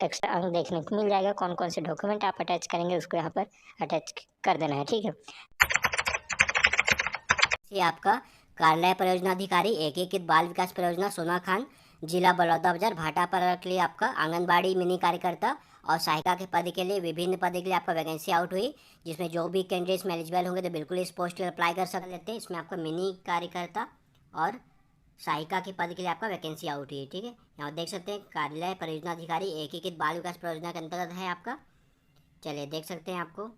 एक्स्ट्रा अंक देखने को मिल जाएगा। कौन कौन से डॉक्यूमेंट आप अटैच करेंगे उसको यहाँ पर अटैच कर देना है। ठीक है, ये आपका कार्यालय परियोजना अधिकारी एकीकृत बाल विकास परियोजना सोनाखान, जिला बलौदाबाजार भाटापारा के लिए आपका आंगनबाड़ी मिनी कार्यकर्ता और सहायिका के पद के लिए विभिन्न पद के लिए आपका वैकेंसी आउट हुई, जिसमें जो भी कैंडिडेट्स में एलिजिबल होंगे तो बिल्कुल इस पोस्ट पर अप्लाई कर सकते हैं। इसमें आपका मिनी कार्यकर्ता और सहायिका के पद के लिए आपका वैकेंसी आउट हुई। ठीक है, यहाँ देख सकते हैं कार्यालय परियोजना अधिकारी एकीकृत बाल विकास परियोजना के अंतर्गत है आपका। चलिए देख सकते हैं आपको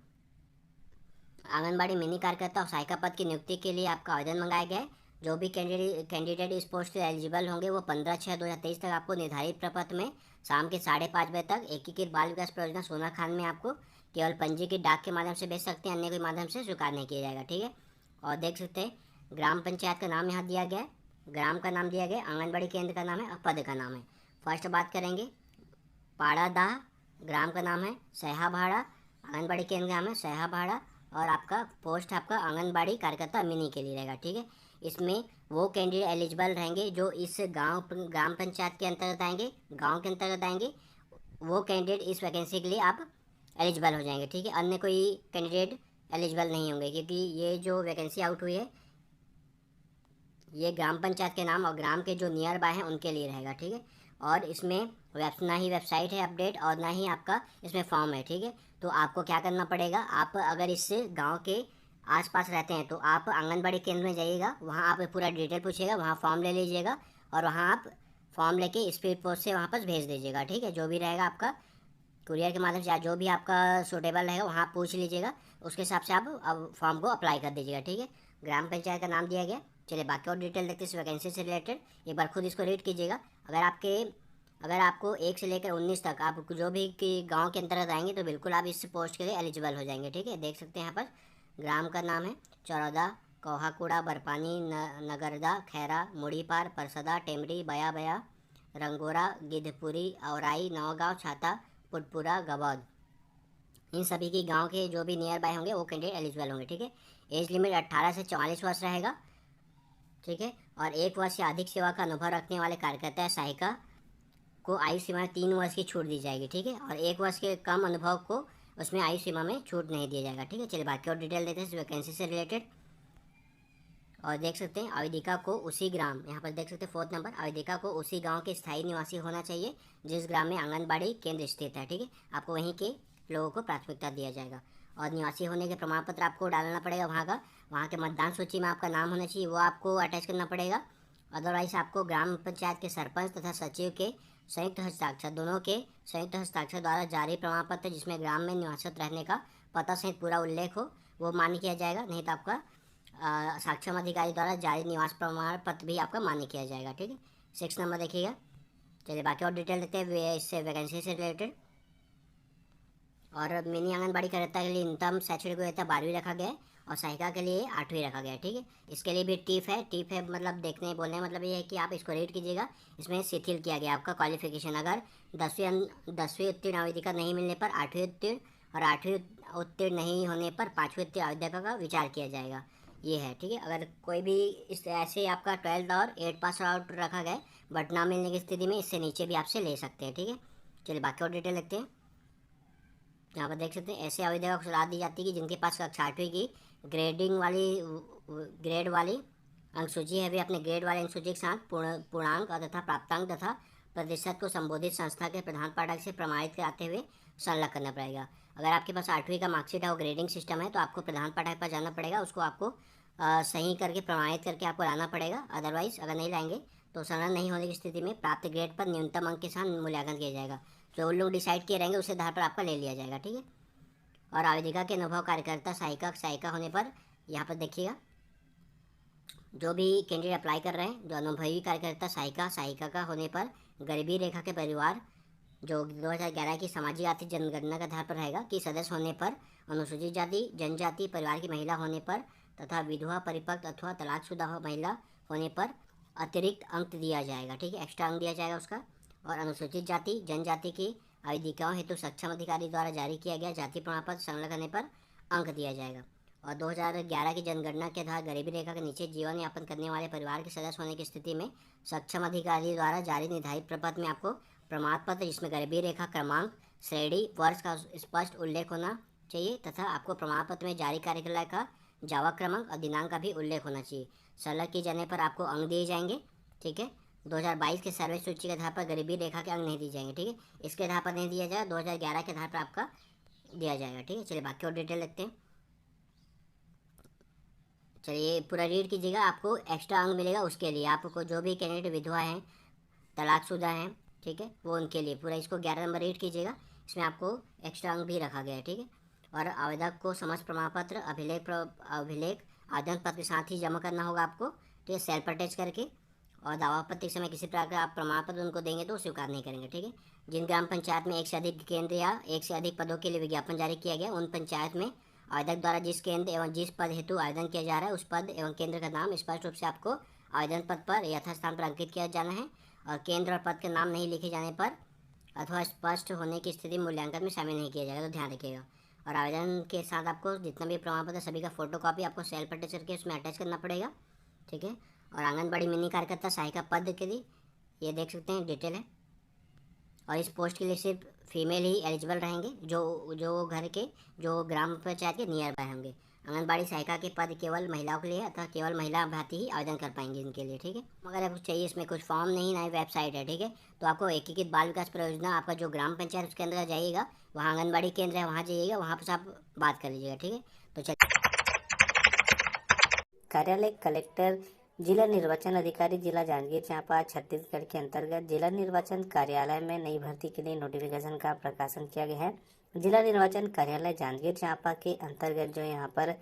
आंगनबाड़ी मिनी कार्यकर्ता और सहायिका पद की नियुक्ति के लिए आपका आवेदन मंगाया गया है। जो भी कैंडिडेट इस पोस्ट से एलिजिबल होंगे वो 15/6/2023 तक आपको निर्धारित प्रपत्र में शाम के 5:30 बजे तक एकीकृत बाल विकास परियोजना सोनाखान में आपको केवल पंजीकृत डाक के माध्यम से भेज सकते हैं, अन्य कोई माध्यम से स्वीकार नहीं किया जाएगा। ठीक है, और देख सकते हैं ग्राम पंचायत का नाम यहाँ दिया गया है, ग्राम का नाम दिया गया, आंगनबाड़ी केंद्र का नाम है और पद का नाम है। फर्स्ट बात करेंगे पाड़ादाह, ग्राम का नाम है सहाभाड़ा, आंगनबाड़ी केंद्र का नाम है सहाभाड़ा और आपका पोस्ट आपका आंगनबाड़ी कार्यकर्ता मिनी के लिए रहेगा। ठीक है, इसमें वो कैंडिडेट एलिजिबल रहेंगे जो इस ग्राम पंचायत के अंतर्गत आएंगे, गांव के अंतर्गत आएंगे, वो कैंडिडेट इस वैकेंसी के लिए आप एलिजिबल हो जाएंगे। ठीक है, अन्य कोई कैंडिडेट एलिजिबल नहीं होंगे क्योंकि ये जो वैकेंसी आउट हुई है ये ग्राम पंचायत के नाम और ग्राम के जो नियर बाय हैं उनके लिए रहेगा। ठीक है, और इसमें ना ही वेबसाइट है अपडेट और ना ही आपका इसमें फॉर्म है। ठीक है, तो आपको क्या करना पड़ेगा, आप अगर इस गांव के आसपास रहते हैं तो आप आंगनबाड़ी केंद्र में जाइएगा, वहां आप पूरा डिटेल पूछिएगा, वहां फॉर्म ले लीजिएगा और वहां आप फॉर्म लेके स्पीड पोस्ट से वहां पर भेज दीजिएगा। ठीक है, जो भी रहेगा आपका कुरियर के माध्यम से जो भी आपका सूटेबल रहेगा वहाँ आप पूछ लीजिएगा, उसके हिसाब से आप अब फॉर्म को अप्लाई कर दीजिएगा। ठीक है, ग्राम पंचायत का नाम दिया गया। चलिए बाकी और डिटेल देखते हैं इस वैकेंसी से रिलेटेड, एक बार खुद इसको रीड कीजिएगा। अगर आपको 1 से लेकर 19 तक आप जो भी गांव के अंतर्गत आएंगे तो बिल्कुल आप इस पोस्ट के लिए एलिजिबल हो जाएंगे। ठीक है, देख सकते हैं यहाँ पर ग्राम का नाम है चौरौदा, कोहाकुड़ा, बरपानी, नगरदा, खैरा, मुड़ीपार, परसदा, टेमरी, बया बया, रंगोरा, गिद्धपुरी, औराई, नौगांव, छाता, पुटपुरा, गबौद। इन सभी की गांव के जो भी नियर बाय होंगे वो कैंडिडेट एलिजिबल होंगे। ठीक है, एज लिमिट 18 से 44 वर्ष रहेगा। ठीक है, और 1 वर्ष से अधिक सेवा का अनुभव रखने वाले कार्यकर्ता या सहायिका को आयु सीमा में 3 वर्ष की छूट दी जाएगी। ठीक है, और 1 वर्ष के कम अनुभव को उसमें आयु सीमा में छूट नहीं दिया जाएगा। ठीक है, चलिए बाकी और डिटेल देते हैं इस वैकेंसी से रिलेटेड। और देख सकते हैं आवेदिका को उसी ग्राम, यहाँ पर देख सकते हैं 4th नंबर, आवेदिका को उसी गांव के स्थायी निवासी होना चाहिए जिस ग्राम में आंगनबाड़ी केंद्र स्थित है। ठीक है, आपको वहीं के लोगों को प्राथमिकता दिया जाएगा और निवासी होने के प्रमाण पत्र आपको डालना पड़ेगा वहाँ के मतदान सूची में आपका नाम होना चाहिए, वो आपको अटैच करना पड़ेगा। अदरवाइज आपको ग्राम पंचायत के सरपंच तथा सचिव के संयुक्त हस्ताक्षर, दोनों के संयुक्त हस्ताक्षर द्वारा जारी प्रमाण पत्र जिसमें ग्राम में निवासित रहने का पता सहित पूरा उल्लेख हो वो मान्य किया जाएगा, नहीं तो आपका सक्षम अधिकारी द्वारा जारी निवास प्रमाण पत्र भी आपका मान्य किया जाएगा। ठीक है, 6 नंबर देखिएगा। चलिए बाकी और डिटेल देते हैं इससे वैकेंसी से रिलेटेड। और मिनी आंगनबाड़ी कार्यकर्ता के लिए न्यूनतम शैक्षणिक योग्यता 12वीं रखा गया है और सहायिका के लिए 8वीं रखा गया है। ठीक है, इसके लिए भी टिप है मतलब देखने बोलने मतलब ये है कि आप इसको रीड कीजिएगा। इसमें शिथिल किया गया आपका क्वालिफिकेशन, अगर 10वीं उत्तीर्ण आवेदिका नहीं मिलने पर 8वीं उत्तीर्ण और 8वीं उत्तीर्ण नहीं होने पर 5वीं उत्तीर्ण आवेदिका का विचार किया जाएगा, ये है। ठीक है, अगर कोई भी इस ऐसे आपका 12th और 8 पास आउट रखा गया बट ना मिलने की स्थिति में इससे नीचे भी आपसे ले सकते हैं। ठीक है, चलिए बाकी और डिटेल देखते हैं। यहाँ पर देख सकते हैं ऐसे आवेदकों को सलाह दी जाती है कि जिनके पास कक्षा 8वीं की ग्रेड वाली अंक सूची है, भी अपने ग्रेड वाले अंक सूची के साथ पूर्णांक तथा प्राप्तांक तथा प्रतिशत को संबोधित संस्था के प्रधान पाठक से प्रमाणित कराते हुए संलग्न करना पड़ेगा। अगर आपके पास 8वीं का मार्कशीट है, वो ग्रेडिंग सिस्टम है, तो आपको प्रधान पाठक पर जाना पड़ेगा, उसको आपको सही करके प्रमाणित करके आपको लाना पड़ेगा। अदरवाइज अगर नहीं लाएंगे तो संलग्न नहीं होने की स्थिति में प्राप्त ग्रेड पर न्यूनतम अंक के साथ मूल्यांकन किया जाएगा। जो लोग डिसाइड किए रहेंगे उस आधार पर आपका ले लिया जाएगा, ठीक है। और आवेदिका के अनुभव कार्यकर्ता सहायिका होने पर यहाँ पर देखिएगा, जो भी कैंडिडेट अप्लाई कर रहे हैं, जो अनुभवी कार्यकर्ता सहायिका का होने पर गरीबी रेखा के परिवार जो 2011 की सामाजिक आर्थिक जनगणना के आधार पर रहेगा कि सदस्य होने पर, अनुसूचित जाति जनजाति परिवार की महिला होने पर तथा विधवा परिपक्व अथवा तलाकशुदा महिला होने पर अतिरिक्त अंक दिया जाएगा, ठीक है, एक्स्ट्रा अंक दिया जाएगा उसका। और अनुसूचित जाति जनजाति की आवेदिकाओं हेतु सक्षम अधिकारी द्वारा जारी किया गया जाति प्रमाण पत्र संलग्न करने पर अंक दिया जाएगा। और 2011 की जनगणना के आधार गरीबी रेखा के नीचे जीवन यापन करने वाले परिवार के सदस्य होने की स्थिति में सक्षम अधिकारी द्वारा जारी निर्धारित प्रपत्र में आपको प्रमाण पत्र जिसमें गरीबी रेखा क्रमांक, श्रेणी, वर्ष का स्पष्ट उल्लेख होना चाहिए तथा आपको प्रमाण पत्र में जारी कार्यकाल का जावा क्रमांक और दिनांक का भी उल्लेख होना चाहिए। संलग्न किए जाने पर आपको अंक दिए जाएंगे, ठीक है। 2022 के सर्वे सूची के आधार पर गरीबी रेखा के अंक नहीं दिए जाएंगे, ठीक है, इसके आधार पर नहीं दिया जाएगा, 2011 के आधार पर आपका दिया जाएगा, ठीक है। चलिए बाकी और डिटेल देखते हैं। चलिए पूरा रीड कीजिएगा, आपको एक्स्ट्रा अंक मिलेगा उसके लिए, आपको जो भी कैंडिडेट विधवा हैं, तलाकशुदा हैं, ठीक है, वो उनके लिए पूरा इसको 11 नंबर रीड कीजिएगा, इसमें आपको एक्स्ट्रा अंक भी रखा गया है, ठीक है। और आवेदक को समस्त प्रमाण पत्र अभिलेख आवेदन पत्र के साथ ही जमा करना होगा आपको, ठीक है, सेल्फ अटैच करके। और दावा आपत्ति के समय किसी प्रकार का आप प्रमाण पत्र उनको देंगे तो स्वीकार नहीं करेंगे, ठीक है। जिन ग्राम पंचायत में एक से अधिक केंद्र या एक से अधिक पदों के लिए विज्ञापन जारी किया गया, उन पंचायत में आवेदक द्वारा जिस केंद्र एवं जिस पद हेतु आवेदन किया जा रहा है उस पद एवं केंद्र का नाम स्पष्ट रूप से आपको आवेदन पत्र पर यथास्थान पर अंकित किया जाना है। और केंद्र और पद के नाम नहीं लिखे जाने पर अथवा स्पष्ट होने की स्थिति मूल्यांकन में शामिल नहीं किया जाएगा, तो ध्यान रखिएगा। और आवेदन के साथ आपको जितना भी प्रमाण पत्र सभी का फोटोकॉपी आपको सेल्फ अटैच करके उसमें अटैच करना पड़ेगा, ठीक है। और आंगनबाड़ी मिनी कार्यकर्ता सहायिका पद के लिए ये देख सकते हैं डिटेल है। और इस पोस्ट के लिए सिर्फ फीमेल ही एलिजिबल रहेंगे, जो घर के जो ग्राम पंचायत के नियर बाय होंगे। आंगनबाड़ी सहायिका के पद केवल महिलाओं के लिए अथवा केवल महिला अभ्यर्थी ही आवेदन कर पाएंगे इनके लिए, ठीक है। अगर आपको चाहिए इसमें कुछ फॉर्म नहीं, नई वेबसाइट है, ठीक है, तो आपको एकीकृत बाल विकास परियोजना आपका जो ग्राम पंचायत उसके अंदर जाइएगा, वहाँ आंगनबाड़ी केंद्र है, वहाँ जाइएगा, वहाँ पर आप बात कर लीजिएगा, ठीक है। तो चलिए कार्यालय कलेक्टर जिला निर्वाचन अधिकारी जिला जांजगीर चांपा छत्तीसगढ़ के अंतर्गत जिला निर्वाचन कार्यालय में नई भर्ती के लिए नोटिफिकेशन का प्रकाशन किया गया है। जिला निर्वाचन कार्यालय जांजगीर चांपा के अंतर्गत जो यहाँ पर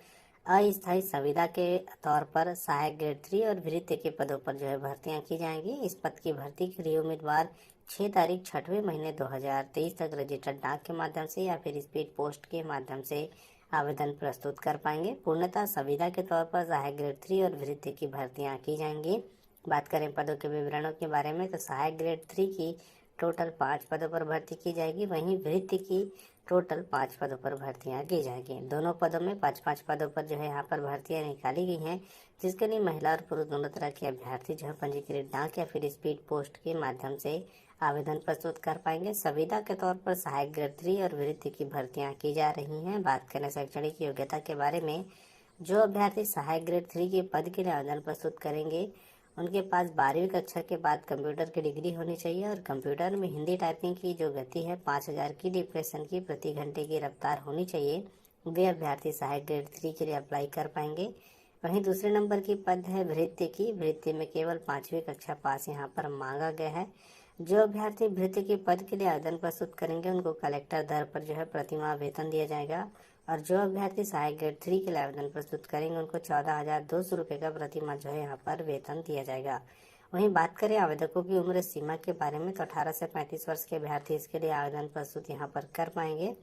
अस्थायी संविदा के तौर पर सहायक ग्रेड 3 और वृत्ति के पदों पर जो है भर्तियां की जाएंगी। इस पद की भर्ती के लिए उम्मीदवार 6 तारीख 6वें महीने 2023 तक रजिस्टर्ड डाक के माध्यम से या फिर स्पीड पोस्ट के माध्यम से आवेदन प्रस्तुत कर पाएंगे। पूर्णतः संविदा के तौर पर सहायक ग्रेड 3 और वृत्ति की भर्तियां की जाएंगी। बात करें पदों के विवरणों के बारे में तो सहायक ग्रेड 3 की टोटल 5 पदों पर भर्ती की जाएगी, वहीं वृत्ति की टोटल 5 पदों पर भर्तियां की जाएंगी। दोनों पदों में 5-5 पदों पर जो है यहाँ पर भर्तियां निकाली गई हैं, जिसके लिए महिला और पुरुष दोनों तरह के अभ्यर्थी जो है पंजीकृत डाक या फिर स्पीड पोस्ट के माध्यम से आवेदन प्रस्तुत कर पाएंगे। संविदा के तौर पर सहायक ग्रेड 3 और वृत्ति की भर्तियां की जा रही हैं। बात करें शैक्षणिक योग्यता के बारे में, जो अभ्यर्थी सहायक ग्रेड 3 के पद के लिए आवेदन प्रस्तुत करेंगे उनके पास 12वीं कक्षा के बाद कंप्यूटर की डिग्री होनी चाहिए और कंप्यूटर में हिंदी टाइपिंग की जो गति है 5000 की डिप्रेशन की प्रति घंटे की रफ्तार होनी चाहिए। वे अभ्यर्थी सहायक ग्रेड 3 के लिए अप्लाई कर पाएंगे। वहीं दूसरे नंबर की पद है वृत्ति की। वृत्ति में केवल 5वीं कक्षा पास यहाँ पर मांगा गया है। जो अभ्यर्थी वृत्ति के पद के लिए आवेदन प्रस्तुत करेंगे उनको कलेक्टर दर पर जो है प्रतिमाह वेतन दिया जाएगा। और जो अभ्यर्थी सहायक ग्रेड 3 के लिए आवेदन प्रस्तुत करेंगे उनको 14,200 रुपये का प्रतिमाह जो है यहाँ पर वेतन दिया जाएगा। वहीं बात करें आवेदकों की उम्र सीमा के बारे में तो 18 से 35 वर्ष के अभ्यर्थी इसके लिए आवेदन प्रस्तुत यहाँ पर कर पाएंगे।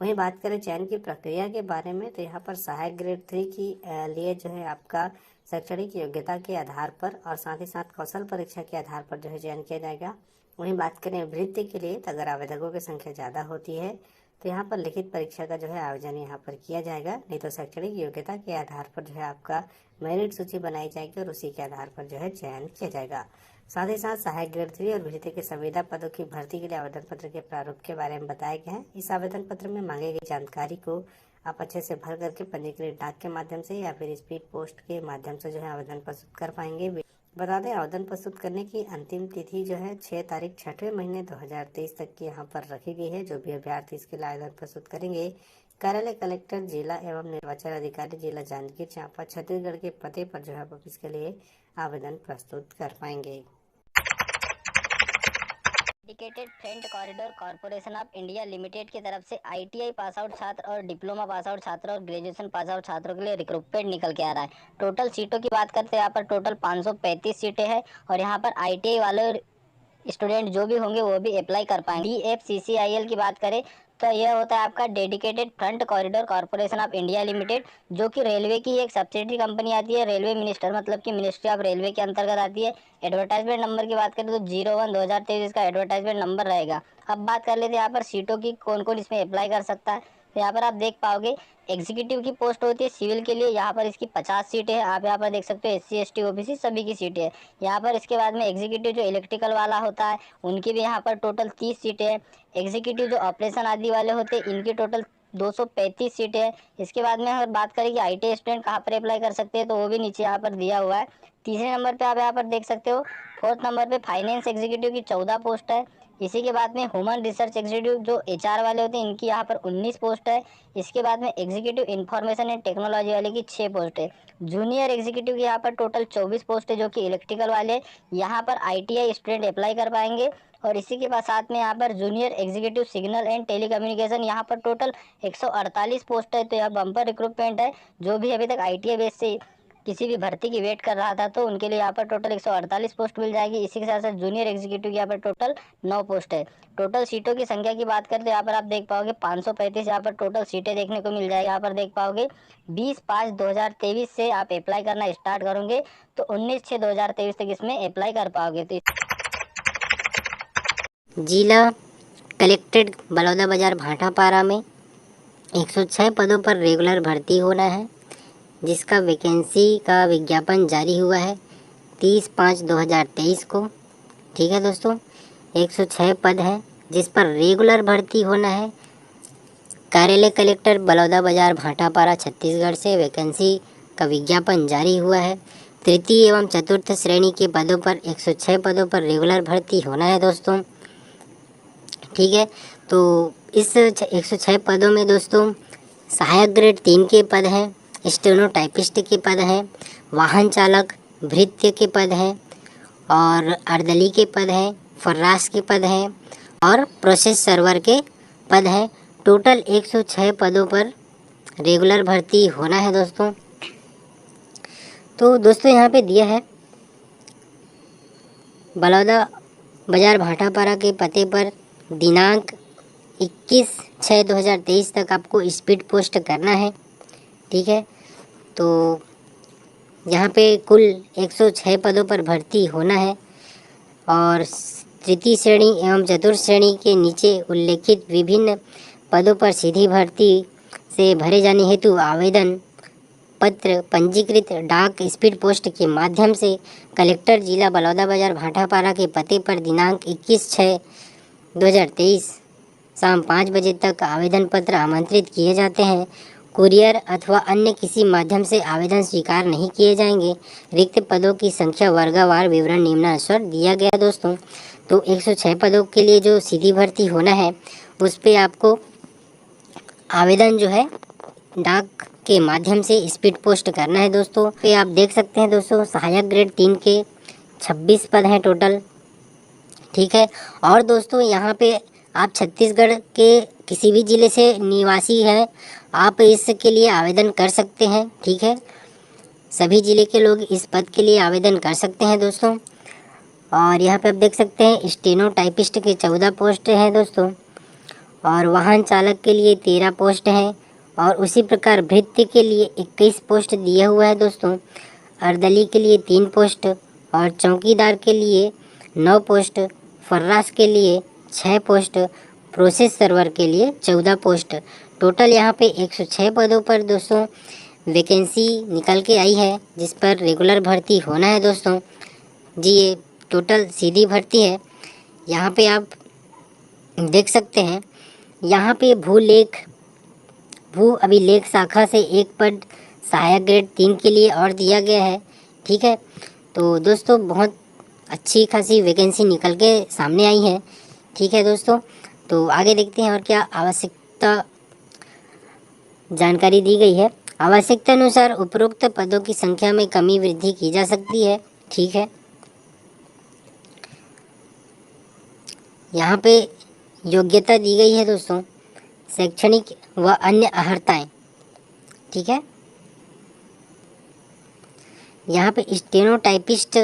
वहीं बात करें चयन की प्रक्रिया के बारे में तो यहाँ पर सहायक ग्रेड 3 की लिए जो है आपका शैक्षणिक योग्यता के आधार पर और साथ ही साथ कौशल परीक्षा के आधार पर जो है चयन किया जाएगा। वहीं बात करें वृत्ति के लिए तो अगर आवेदकों की संख्या ज़्यादा होती है तो यहाँ पर लिखित परीक्षा का जो है आयोजन यहाँ पर किया जाएगा, नहीं तो शैक्षणिक योग्यता के आधार पर जो है आपका मेरिट सूची बनाई जाएगी और उसी के आधार पर जो है चयन किया जाएगा। साथ ही साथ सहायक ग्रेड 3 और वृत्ति के संविदा पदों की भर्ती के लिए आवेदन पत्र के प्रारूप के बारे में बताया गया है। इस आवेदन पत्र में मांगे गई जानकारी को आप अच्छे से भर करके पंजीकृत डाक के माध्यम से या फिर स्पीड पोस्ट के माध्यम से जो है आवेदन प्रस्तुत कर पाएंगे। बता दें, आवेदन प्रस्तुत करने की अंतिम तिथि जो है 6 तारीख 6वें महीने 2023 तक की यहाँ पर रखी गई है। जो भी अभ्यर्थी इसके लिए आवेदन प्रस्तुत करेंगे, कार्यालय कलेक्टर जिला एवं निर्वाचन अधिकारी जिला जांजगीर चांपा छत्तीसगढ़ के पते पर जो है आप इसके लिए आवेदन प्रस्तुत कर पाएंगे। Dedicated front corridor corporation of India limited की तरफ से ITI पास आउट छात्र और डिप्लोमा पास आउट छात्र और ग्रेजुएशन पास आउट छात्रों के लिए रिक्रूटमेंट निकल के आ रहा है। टोटल सीटों की बात करते हैं, यहाँ पर टोटल 535 सीटें हैं और यहाँ पर ITI वाले स्टूडेंट जो भी होंगे वो भी अप्लाई कर पाएंगे। DFCCIL की बात करें तो यह होता है आपका dedicated front corridor corporation of India limited, जो कि रेलवे की एक सब्सिडरी कंपनी आती है। रेलवे मिनिस्टर मतलब कि मिनिस्ट्री ऑफ रेलवे के अंतर्गत आती है। एडवर्टाइजमेंट नंबर की बात करें तो 01/2023 इसका एडवर्टाइजमेंट नंबर रहेगा। अब बात कर लेते हैं यहाँ पर सीटों की, कौन कौन इसमें अप्लाई कर सकता है। तो यहाँ पर आप देख पाओगे एग्जीक्यूटिव की पोस्ट होती है सिविल के लिए, यहाँ पर इसकी 50 सीटें हैं। आप यहाँ पर देख सकते हो SC ST OBC सभी की सीटें हैं यहाँ पर। इसके बाद में एग्जीक्यूटिव जो इलेक्ट्रिकल वाला होता है उनकी भी यहाँ पर टोटल 30 सीटें हैं। एग्जीक्यूटिव जो ऑपरेशन आदि वाले होते हैं इनकी टोटल 235 सीटें हैं। इसके बाद में अगर बात करें कि ITI स्टूडेंट कहाँ पर अप्लाई कर सकते हैं तो वो भी नीचे यहाँ पर दिया हुआ है। तीसरे नंबर पे आप यहाँ पर देख सकते हो। फोर्थ नंबर पे फाइनेंस एग्जीक्यूटिव की 14 पोस्ट है। इसी के बाद में ह्यूमन रिसर्च एग्जीक्यूटिव जो HR वाले होते हैं इनकी यहाँ पर 19 पोस्ट है। इसके बाद में एग्जीक्यूटिव इंफॉर्मेशन एंड टेक्नोलॉजी वाले की 6 पोस्ट है। जूनियर एग्जीक्यूटिव की यहाँ पर टोटल 24 पोस्ट है जो कि इलेक्ट्रिकल वाले, यहाँ पर ITI स्टूडेंट अप्लाई कर पाएंगे। और इसी के बाद साथ में यहाँ पर junior executive signal and telecommunication यहाँ पर टोटल 148 पोस्ट है। तो यह बम्पर रिक्रूटमेंट है। जो भी अभी तक ITI बेस से किसी भी भर्ती की वेट कर रहा था तो उनके लिए यहाँ पर टोटल 148 पोस्ट मिल जाएगी। इसी के साथ साथ जूनियर एग्जीक्यूटिव की यहाँ पर टोटल 9 पोस्ट है। टोटल सीटों की संख्या की बात करते हैं यहाँ पर आप देख पाओगे 535 यहाँ पर टोटल सीटें देखने को मिल जाएगी। यहाँ पर देख पाओगे 20/5/2023 से आप अप्लाई करना स्टार्ट करोगे तो 19/6/2023 तक इसमें अप्लाई कर पाओगे। तो जिला कलेक्टेड बलौदाबाजार भाटापारा में 106 पदों पर रेगुलर भर्ती होना है, जिसका वैकेंसी का विज्ञापन जारी हुआ है 30/5/2023 को। ठीक है दोस्तों, 106 पद हैं जिस पर रेगुलर भर्ती होना है। कार्यालय कलेक्टर बलौदाबाजार भाटापारा छत्तीसगढ़ से वैकेंसी का विज्ञापन जारी हुआ है। तृतीय एवं चतुर्थ श्रेणी के पदों पर 106 पदों पर रेगुलर भर्ती होना है दोस्तों। ठीक है, तो इस 106 पदों में दोस्तों सहायक ग्रेड 3 के पद हैं, स्टेनोटाइपिस्ट के पद हैं, वाहन चालक भृत्य के पद हैं और अर्दली के पद हैं, फर्राश के पद हैं और प्रोसेस सर्वर के पद हैं। टोटल 106 पदों पर रेगुलर भर्ती होना है दोस्तों। तो दोस्तों यहाँ पे दिया है बलौदाबाजार भाटापारा के पते पर दिनांक 21/6/2023 तक आपको स्पीड पोस्ट करना है। ठीक है, तो यहाँ पे कुल 106 पदों पर भर्ती होना है और तृतीय श्रेणी एवं चतुर्थ श्रेणी के नीचे उल्लेखित विभिन्न पदों पर सीधी भर्ती से भरे जाने हेतु आवेदन पत्र पंजीकृत डाक स्पीड पोस्ट के माध्यम से कलेक्टर जिला बलौदाबाजार भाटापारा के पते पर दिनांक 21/6/2023 शाम 5 बजे तक आवेदन पत्र आमंत्रित किए जाते हैं। कुरियर अथवा अन्य किसी माध्यम से आवेदन स्वीकार नहीं किए जाएंगे। रिक्त पदों की संख्या वर्गवार विवरण निम्नानुसार दिया गया दोस्तों। तो 106 पदों के लिए जो सीधी भर्ती होना है उस पे आपको आवेदन जो है डाक के माध्यम से स्पीड पोस्ट करना है दोस्तों। पे आप देख सकते हैं दोस्तों सहायक ग्रेड 3 के 26 पद हैं टोटल। ठीक है, और दोस्तों यहाँ पे आप छत्तीसगढ़ के किसी भी ज़िले से निवासी हैं, आप इसके लिए आवेदन कर सकते हैं। ठीक है, सभी ज़िले के लोग इस पद के लिए आवेदन कर सकते हैं दोस्तों। और यहाँ पे आप देख सकते हैं स्टेनोटाइपिस्ट के 14 पोस्ट हैं दोस्तों और वाहन चालक के लिए 13 पोस्ट हैं और उसी प्रकार भृत्य के लिए 21 पोस्ट दिया हुआ है दोस्तों। अर्दली के लिए 3 पोस्ट और चौकीदार के लिए 9 पोस्ट, फर्राश के लिए 6 पोस्ट, प्रोसेस सर्वर के लिए 14 पोस्ट। टोटल यहाँ पे 106 पदों पर दोस्तों वैकेंसी निकल के आई है जिस पर रेगुलर भर्ती होना है दोस्तों जी। ये टोटल सीधी भर्ती है। यहाँ पे आप देख सकते हैं, यहाँ पे भूलेख भू अभिलेख शाखा से एक पद सहायक ग्रेड 3 के लिए और दिया गया है। ठीक है, तो दोस्तों बहुत अच्छी खासी वैकेंसी निकल के सामने आई है। ठीक है दोस्तों, तो आगे देखते हैं और क्या आवश्यकता जानकारी दी गई है। आवश्यकता अनुसार उपरोक्त पदों की संख्या में कमी वृद्धि की जा सकती है। ठीक है, यहाँ पे योग्यता दी गई है दोस्तों, शैक्षणिक व अन्य अर्हताएं। ठीक है, यहाँ पे स्टेनोटाइपिस्ट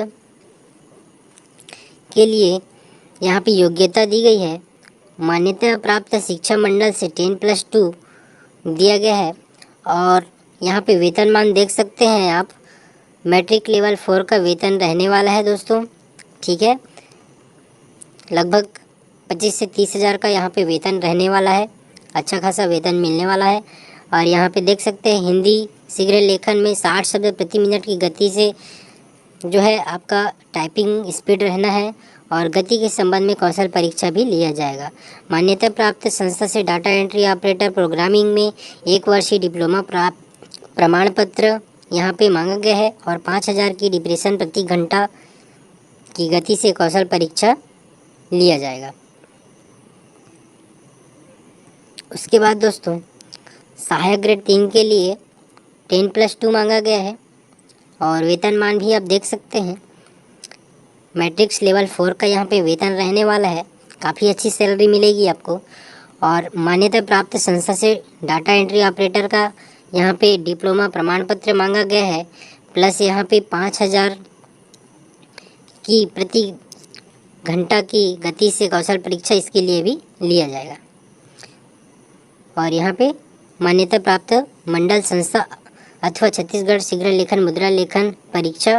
के लिए यहाँ पे योग्यता दी गई है। मान्यता प्राप्त शिक्षा मंडल से 10+2 दिया गया है। और यहाँ पे वेतनमान देख सकते हैं आप, मैट्रिक लेवल 4 का वेतन रहने वाला है दोस्तों। ठीक है, लगभग 25 से 30 हज़ार का यहाँ पे वेतन रहने वाला है, अच्छा खासा वेतन मिलने वाला है। और यहाँ पे देख सकते हैं हिंदी शीघ्र लेखन में 60 शब्द प्रति मिनट की गति से जो है आपका टाइपिंग स्पीड रहना है। और गति के संबंध में कौशल परीक्षा भी लिया जाएगा। मान्यता प्राप्त संस्था से डाटा एंट्री ऑपरेटर प्रोग्रामिंग में 1 वर्षीय डिप्लोमा प्राप्त प्रमाण पत्र यहाँ पे मांगा गया है। और 5000 की डिप्रेशन प्रति घंटा की गति से कौशल परीक्षा लिया जाएगा। उसके बाद दोस्तों सहायक ग्रेड 3 के लिए 10+2 मांगा गया है। और वेतनमान भी आप देख सकते हैं, मैट्रिक्स लेवल 4 का यहाँ पे वेतन रहने वाला है, काफ़ी अच्छी सैलरी मिलेगी आपको। और मान्यता प्राप्त संस्था से डाटा एंट्री ऑपरेटर का यहाँ पे डिप्लोमा प्रमाण पत्र मांगा गया है, प्लस यहाँ पे 5000 की प्रति घंटा की गति से कौशल परीक्षा इसके लिए भी लिया जाएगा। और यहाँ पे मान्यता प्राप्त मंडल संस्था अथवा छत्तीसगढ़ शीघ्र लेखन मुद्रा लेखन परीक्षा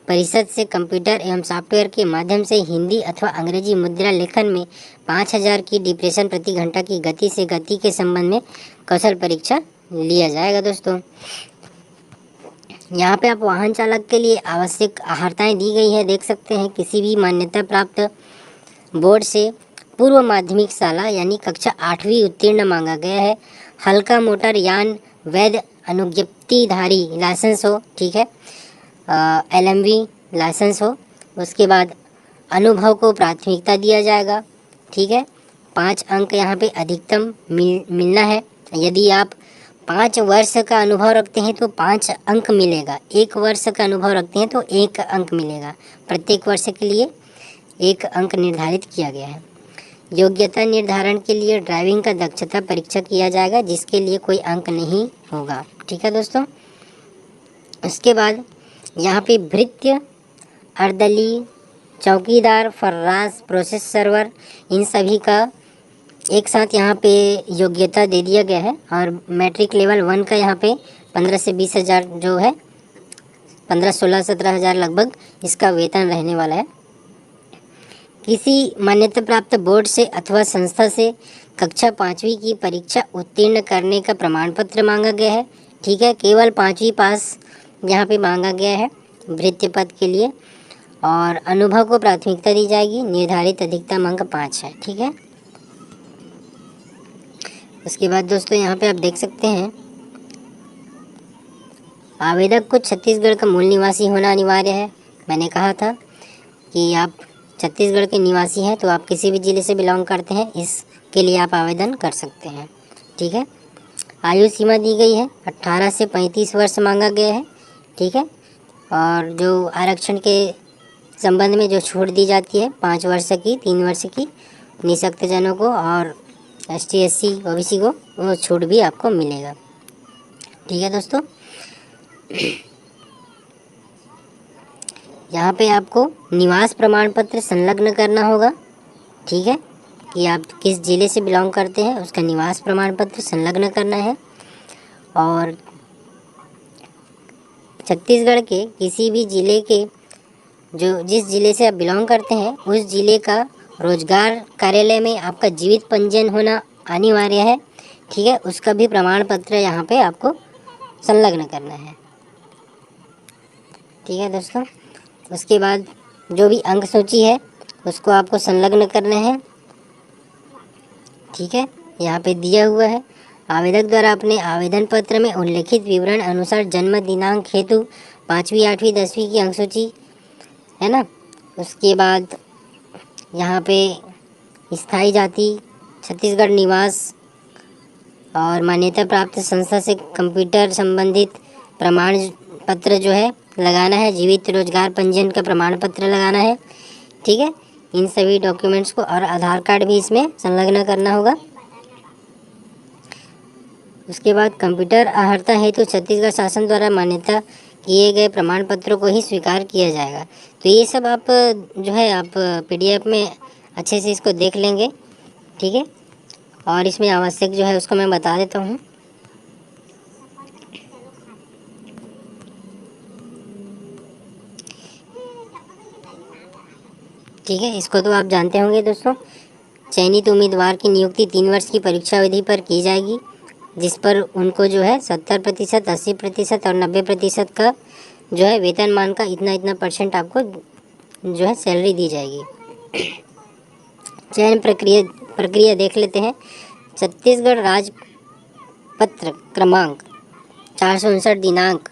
परिषद से कंप्यूटर एवं सॉफ्टवेयर के माध्यम से हिंदी अथवा अंग्रेजी मुद्रा लेखन में 5000 की डिप्रेशन प्रति घंटा की गति से गति के संबंध में कौशल परीक्षा लिया जाएगा दोस्तों। यहाँ पे आप वाहन चालक के लिए आवश्यक अर्हताएं दी गई है, देख सकते हैं। किसी भी मान्यता प्राप्त बोर्ड से पूर्व माध्यमिक शाला यानी कक्षा 8वीं उत्तीर्ण मांगा गया है। हल्का मोटर यान वैध अनुज्ञप्तिधारी लाइसेंस हो। ठीक है, LMV लाइसेंस हो। उसके बाद अनुभव को प्राथमिकता दिया जाएगा। ठीक है, 5 अंक यहाँ पे अधिकतम मिलना है। यदि आप 5 वर्ष का अनुभव रखते हैं तो 5 अंक मिलेगा, 1 वर्ष का अनुभव रखते हैं तो 1 अंक मिलेगा। प्रत्येक वर्ष के लिए 1 अंक निर्धारित किया गया है। योग्यता निर्धारण के लिए ड्राइविंग का दक्षता परीक्षा किया जाएगा, जिसके लिए कोई अंक नहीं होगा। ठीक है दोस्तों, उसके बाद यहाँ पे भृत्य, अर्दली, चौकीदार, फर्रास, प्रोसेस सर्वर, इन सभी का एक साथ यहाँ पे योग्यता दे दिया गया है। और मैट्रिक लेवल 1 का यहाँ पे 15 से 20 हज़ार जो है 15, 16, 17 हज़ार लगभग इसका वेतन रहने वाला है। किसी मान्यता प्राप्त बोर्ड से अथवा संस्था से कक्षा 5वीं की परीक्षा उत्तीर्ण करने का प्रमाण पत्र मांगा गया है। ठीक है, केवल 5वीं पास यहाँ पे मांगा गया है भृत्य पद के लिए। और अनुभव को प्राथमिकता दी जाएगी। निर्धारित अधिकतम अंक 5 है। ठीक है, उसके बाद दोस्तों यहाँ पे आप देख सकते हैं आवेदक को छत्तीसगढ़ का मूल निवासी होना अनिवार्य है। मैंने कहा था कि आप छत्तीसगढ़ के निवासी हैं तो आप किसी भी ज़िले से बिलोंग करते हैं, इसके लिए आप आवेदन कर सकते हैं। ठीक है, आयु सीमा दी गई है 18 से 35 वर्ष मांगा गया है। ठीक है, और जो आरक्षण के संबंध में जो छूट दी जाती है 5 वर्ष की, 3 वर्ष की निःशक्तजनों को और ST SC OBC को वो छूट भी आपको मिलेगा। ठीक है दोस्तों, यहाँ पे आपको निवास प्रमाण पत्र संलग्न करना होगा। ठीक है, कि आप किस ज़िले से बिलोंग करते हैं उसका निवास प्रमाण पत्र संलग्न करना है। और छत्तीसगढ़ के किसी भी ज़िले के जिस ज़िले से आप बिलोंग करते हैं उस ज़िले का रोजगार कार्यालय में आपका जीवित पंजीयन होना अनिवार्य है। ठीक है, उसका भी प्रमाण पत्र यहाँ पे आपको संलग्न करना है। ठीक है दोस्तों, उसके बाद जो भी अंक सूची है उसको आपको संलग्न करना है। ठीक है, यहाँ पे दिया हुआ है आवेदक द्वारा अपने आवेदन पत्र में उल्लेखित विवरण अनुसार जन्म दिनांक हेतु 5वीं 8वीं 10वीं की अंकसूची है ना, उसके बाद यहाँ पे स्थायी जाति, छत्तीसगढ़ निवास और मान्यता प्राप्त संस्था से कंप्यूटर संबंधित प्रमाण पत्र जो है लगाना है, जीवित रोजगार पंजीयन का प्रमाण पत्र लगाना है। ठीक है, इन सभी डॉक्यूमेंट्स को, और आधार कार्ड भी इसमें संलग्न करना होगा। उसके बाद कंप्यूटर अर्हता हेतु छत्तीसगढ़ शासन द्वारा मान्यता किए गए प्रमाण पत्रों को ही स्वीकार किया जाएगा। तो ये सब आप जो है आप PDF में अच्छे से इसको देख लेंगे। ठीक है, और इसमें आवश्यक जो है उसको मैं बता देता हूँ। ठीक है, इसको तो आप जानते होंगे दोस्तों। चयनित उम्मीदवार की नियुक्ति 3 वर्ष की परीक्षा अवधि पर की जाएगी, जिस पर उनको जो है 70%, 80% और 90% का जो है वेतनमान का इतना % आपको जो है सैलरी दी जाएगी। चयन प्रक्रिया देख लेते हैं। छत्तीसगढ़ राजपत्र क्रमांक 459 दिनांक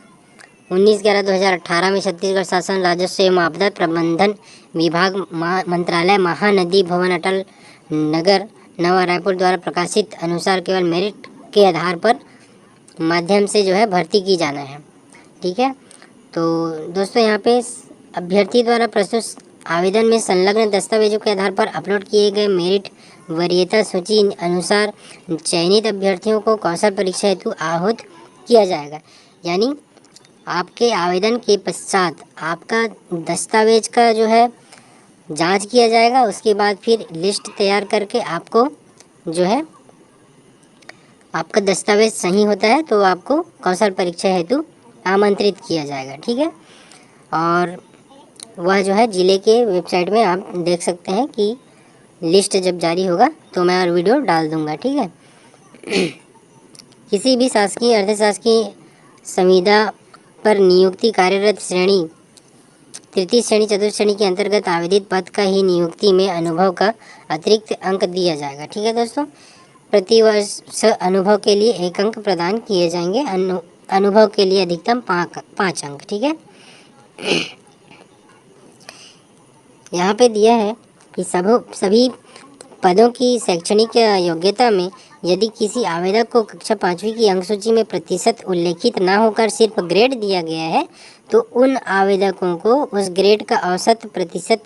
19/11/2018 में छत्तीसगढ़ शासन राजस्व एवं आपदा प्रबंधन विभाग मंत्रालय महानदी भवन अटल नगर नवा रायपुर द्वारा प्रकाशित अनुसार केवल मेरिट के आधार पर माध्यम से जो है भर्ती की जाना है। ठीक है, तो दोस्तों यहाँ पे अभ्यर्थी द्वारा प्रस्तुत आवेदन में संलग्न दस्तावेजों के आधार पर अपलोड किए गए मेरिट वरीयता सूची अनुसार चयनित अभ्यर्थियों को कौशल परीक्षा हेतु आहूत किया जाएगा। यानी आपके आवेदन के पश्चात आपका दस्तावेज का जो है जांच किया जाएगा। उसके बाद फिर लिस्ट तैयार करके आपको जो है आपका दस्तावेज सही होता है तो आपको कौशल परीक्षा हेतु आमंत्रित किया जाएगा। ठीक है, और वह जो है ज़िले के वेबसाइट में आप देख सकते हैं कि लिस्ट जब जारी होगा तो मैं और वीडियो डाल दूंगा। ठीक है, किसी भी शासकीय अर्धशासकीय संविदा पर नियुक्ति कार्यरत श्रेणी, तृतीय श्रेणी, चतुर्थ श्रेणी के अंतर्गत आवेदित पद का ही नियुक्ति में अनुभव का अतिरिक्त अंक दिया जाएगा। ठीक है दोस्तों, प्रति वर्ष अनुभव के लिए 1 अंक प्रदान किए जाएंगे। अनुभव के लिए अधिकतम 5 अंक। ठीक है, यहाँ पे दिया है कि सभी पदों की शैक्षणिक योग्यता में यदि किसी आवेदक को कक्षा 5वीं की अंकसूची में प्रतिशत उल्लेखित ना होकर सिर्फ ग्रेड दिया गया है तो उन आवेदकों को उस ग्रेड का औसत प्रतिशत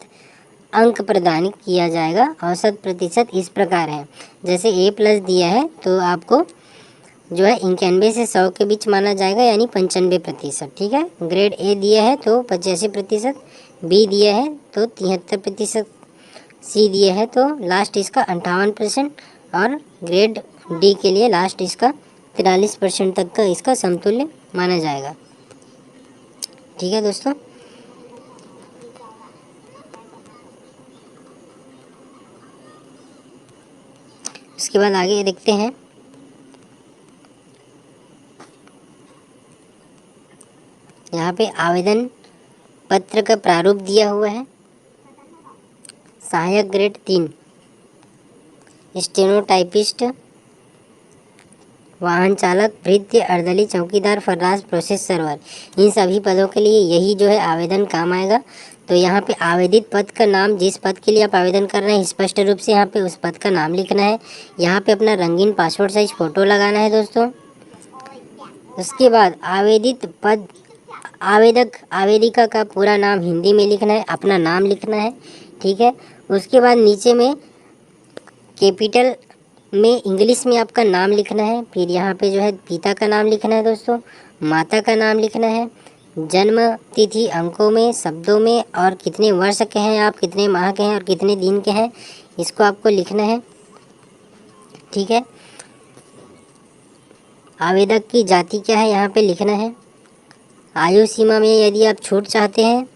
अंक प्रदान किया जाएगा। औसत प्रतिशत इस प्रकार है, जैसे A+ दिया है तो आपको जो है 91 से 100 के बीच माना जाएगा, यानी 95%। ठीक है, ग्रेड A दिया है तो 85%, B दिया है तो 73%, C दिया है तो लास्ट इसका 58% और ग्रेड D के लिए लास्ट इसका 43% तक का इसका समतुल्य माना जाएगा। ठीक है दोस्तों, उसके बाद आगे देखते हैं। यहाँ पे आवेदन पत्र का प्रारूप दिया हुआ है। सहायक ग्रेड 3, स्टेनोटाइपिस्ट, वाहन चालक, भृत्य, अर्दली, चौकीदार, फर्राश, प्रोसेस सर्वर, इन सभी पदों के लिए यही जो है आवेदन काम आएगा। तो यहाँ पे आवेदित पद का नाम, जिस पद के लिए आप आवेदन कर रहे हैं, स्पष्ट रूप से यहाँ पे उस पद का नाम लिखना है। यहाँ पे अपना रंगीन पासपोर्ट साइज फ़ोटो लगाना है दोस्तों। उसके बाद आवेदिका का पूरा नाम हिंदी में लिखना है, अपना नाम लिखना है। ठीक है, उसके बाद नीचे में कैपिटल में इंग्लिश में आपका नाम लिखना है। फिर यहाँ पे जो है पिता का नाम लिखना है दोस्तों, माता का नाम लिखना है, जन्म तिथि अंकों में, शब्दों में, और कितने वर्ष के हैं आप, कितने माह के हैं और कितने दिन के हैं, इसको आपको लिखना है। ठीक है, आवेदक की जाति क्या है यहाँ पे लिखना है। आयु सीमा में यदि आप छूट चाहते हैं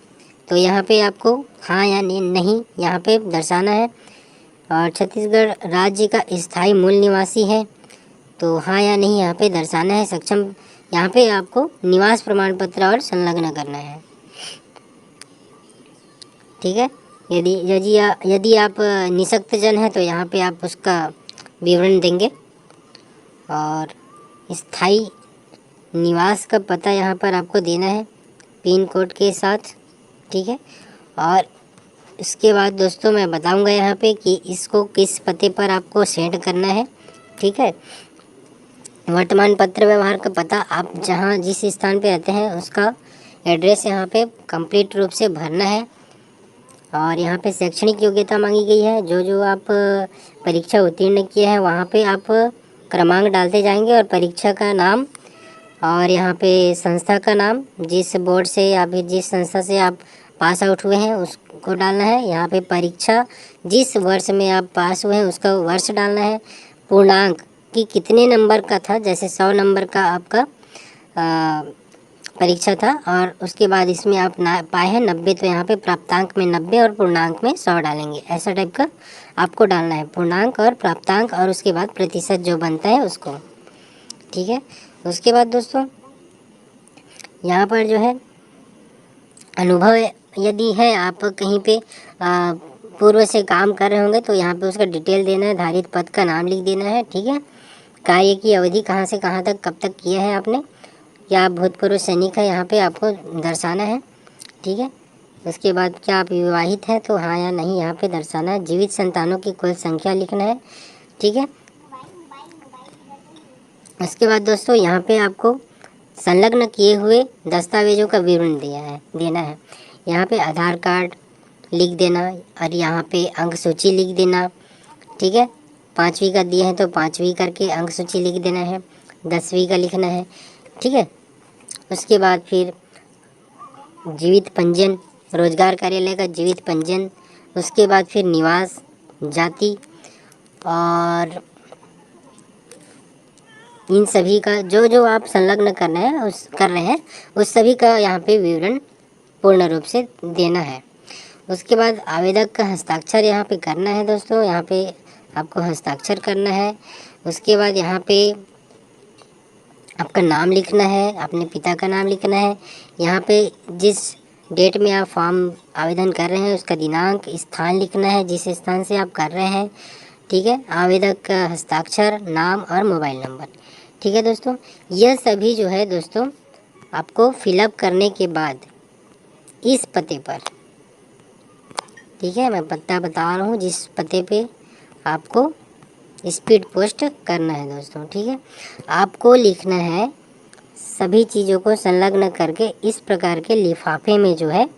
तो यहाँ पे आपको हाँ या नहीं यहाँ पे दर्शाना है। और छत्तीसगढ़ राज्य का स्थायी मूल निवासी है तो हाँ या नहीं यहाँ पे दर्शाना है। सक्षम, यहाँ पे आपको निवास प्रमाण पत्र और संलग्न करना है। ठीक है, यदि आप निःशक्त जन हैं तो यहाँ पे आप उसका विवरण देंगे। और स्थायी निवास का पता यहाँ पर आपको देना है पिन कोड के साथ, ठीक है। और इसके बाद दोस्तों मैं बताऊंगा यहाँ पे कि इसको किस पते पर आपको सेंड करना है, ठीक है। वर्तमान पत्र व्यवहार का पता आप जहाँ जिस स्थान पे रहते हैं उसका एड्रेस यहाँ पे कंप्लीट रूप से भरना है। और यहाँ पे शैक्षणिक योग्यता मांगी गई है, जो जो आप परीक्षा उत्तीर्ण किए हैं वहाँ पे आप क्रमांक डालते जाएंगे और परीक्षा का नाम और यहाँ पे संस्था का नाम, जिस बोर्ड से या फिर जिस संस्था से आप पास आउट हुए हैं उसको डालना है। यहाँ पे परीक्षा जिस वर्ष में आप पास हुए हैं उसका वर्ष डालना है। पूर्णांक कि कितने नंबर का था, जैसे 100 नंबर का आपका परीक्षा था और उसके बाद इसमें आप ना पाए हैं 90, तो यहाँ पे प्राप्तांक में 90 और पूर्णांक में 100 डालेंगे। ऐसा टाइप का आपको डालना है, पूर्णांक और प्राप्तांक और उसके बाद प्रतिशत जो बनता है उसको, ठीक है। उसके बाद दोस्तों यहाँ पर जो है अनुभव यदि है, आप कहीं पे पूर्व से काम कर रहे होंगे तो यहाँ पे उसका डिटेल देना है, धारित पद का नाम लिख देना है, ठीक है। कार्य की अवधि कहाँ से कहाँ तक कब तक किया है आपने, या आप भूतपूर्व सैनिक है यहाँ पे आपको दर्शाना है, ठीक है। उसके बाद क्या आप विवाहित हैं तो हाँ या नहीं यहाँ पे दर्शाना है। जीवित संतानों की कुल संख्या लिखना है, ठीक है। उसके बाद दोस्तों यहाँ पे आपको संलग्न किए हुए दस्तावेजों का विवरण देना है। यहाँ पे आधार कार्ड लिख देना और यहाँ पे अंक सूची लिख देना, ठीक है। 5वीं का दिए हैं तो 5वीं करके अंक सूची लिख देना है, 10वीं का लिखना है, ठीक है। उसके बाद फिर जीवित पंजीयन, रोजगार कार्यालय का जीवित पंजीयन, उसके बाद फिर निवास, जाति और इन सभी का जो जो आप संलग्न कर रहे हैं उस सभी का यहाँ पे विवरण पूर्ण रूप से देना है। उसके बाद आवेदक का हस्ताक्षर यहाँ पे करना है दोस्तों, यहाँ पे आपको हस्ताक्षर करना है। उसके बाद यहाँ पे आपका नाम लिखना है, अपने पिता का नाम लिखना है। यहाँ पे जिस डेट में आप फॉर्म आवेदन कर रहे हैं उसका दिनांक, स्थान लिखना है जिस स्थान से आप कर रहे हैं, ठीक है। आवेदक का हस्ताक्षर, नाम और मोबाइल नंबर, ठीक है दोस्तों। यह सभी जो है दोस्तों आपको फिलअप करने के बाद इस पते पर, ठीक है, मैं पता बता रहा हूँ जिस पते पे आपको स्पीड पोस्ट करना है दोस्तों, ठीक है। आपको लिखना है सभी चीज़ों को संलग्न करके इस प्रकार के लिफाफे में जो है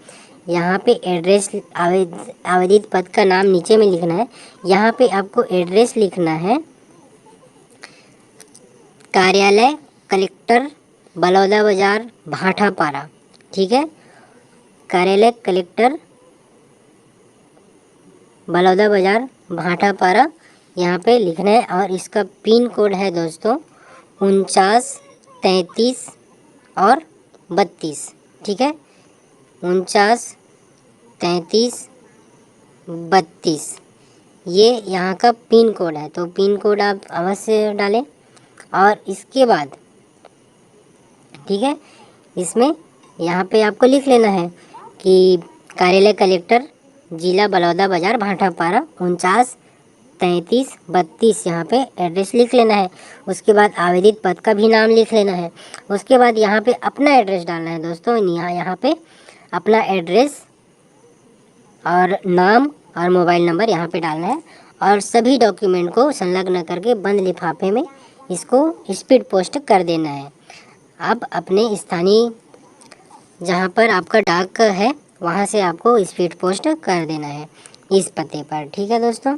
यहाँ पे एड्रेस, आवेदित पद का नाम नीचे में लिखना है। यहाँ पे आपको एड्रेस लिखना है कार्यालय कलेक्टर बलौदा बाजार भाटापारा, ठीक है। कार्यालय कलेक्टर बलौदा बाजार भाटापारा यहाँ पे लिखना है और इसका पिन कोड है दोस्तों 49 33 और 32, ठीक है। 49 33 32 ये यहाँ का पिन कोड है, तो पिन कोड आप अवश्य डालें। और इसके बाद, ठीक है, इसमें यहाँ पे आपको लिख लेना है कि कार्यालय कलेक्टर जिला बलौदा बाजार भाटापारा 49 33 32 यहाँ पे एड्रेस लिख लेना है। उसके बाद आवेदित पद का भी नाम लिख लेना है। उसके बाद यहाँ पे अपना एड्रेस डालना है दोस्तों, यहाँ पे अपना एड्रेस और नाम और मोबाइल नंबर यहाँ पे डालना है और सभी डॉक्यूमेंट को संलग्न करके बंद लिफाफे में इसको स्पीड पोस्ट कर देना है। अब अपने स्थानीय जहाँ पर आपका डाक है वहाँ से आपको स्पीड पोस्ट कर देना है इस पते पर, ठीक है दोस्तों।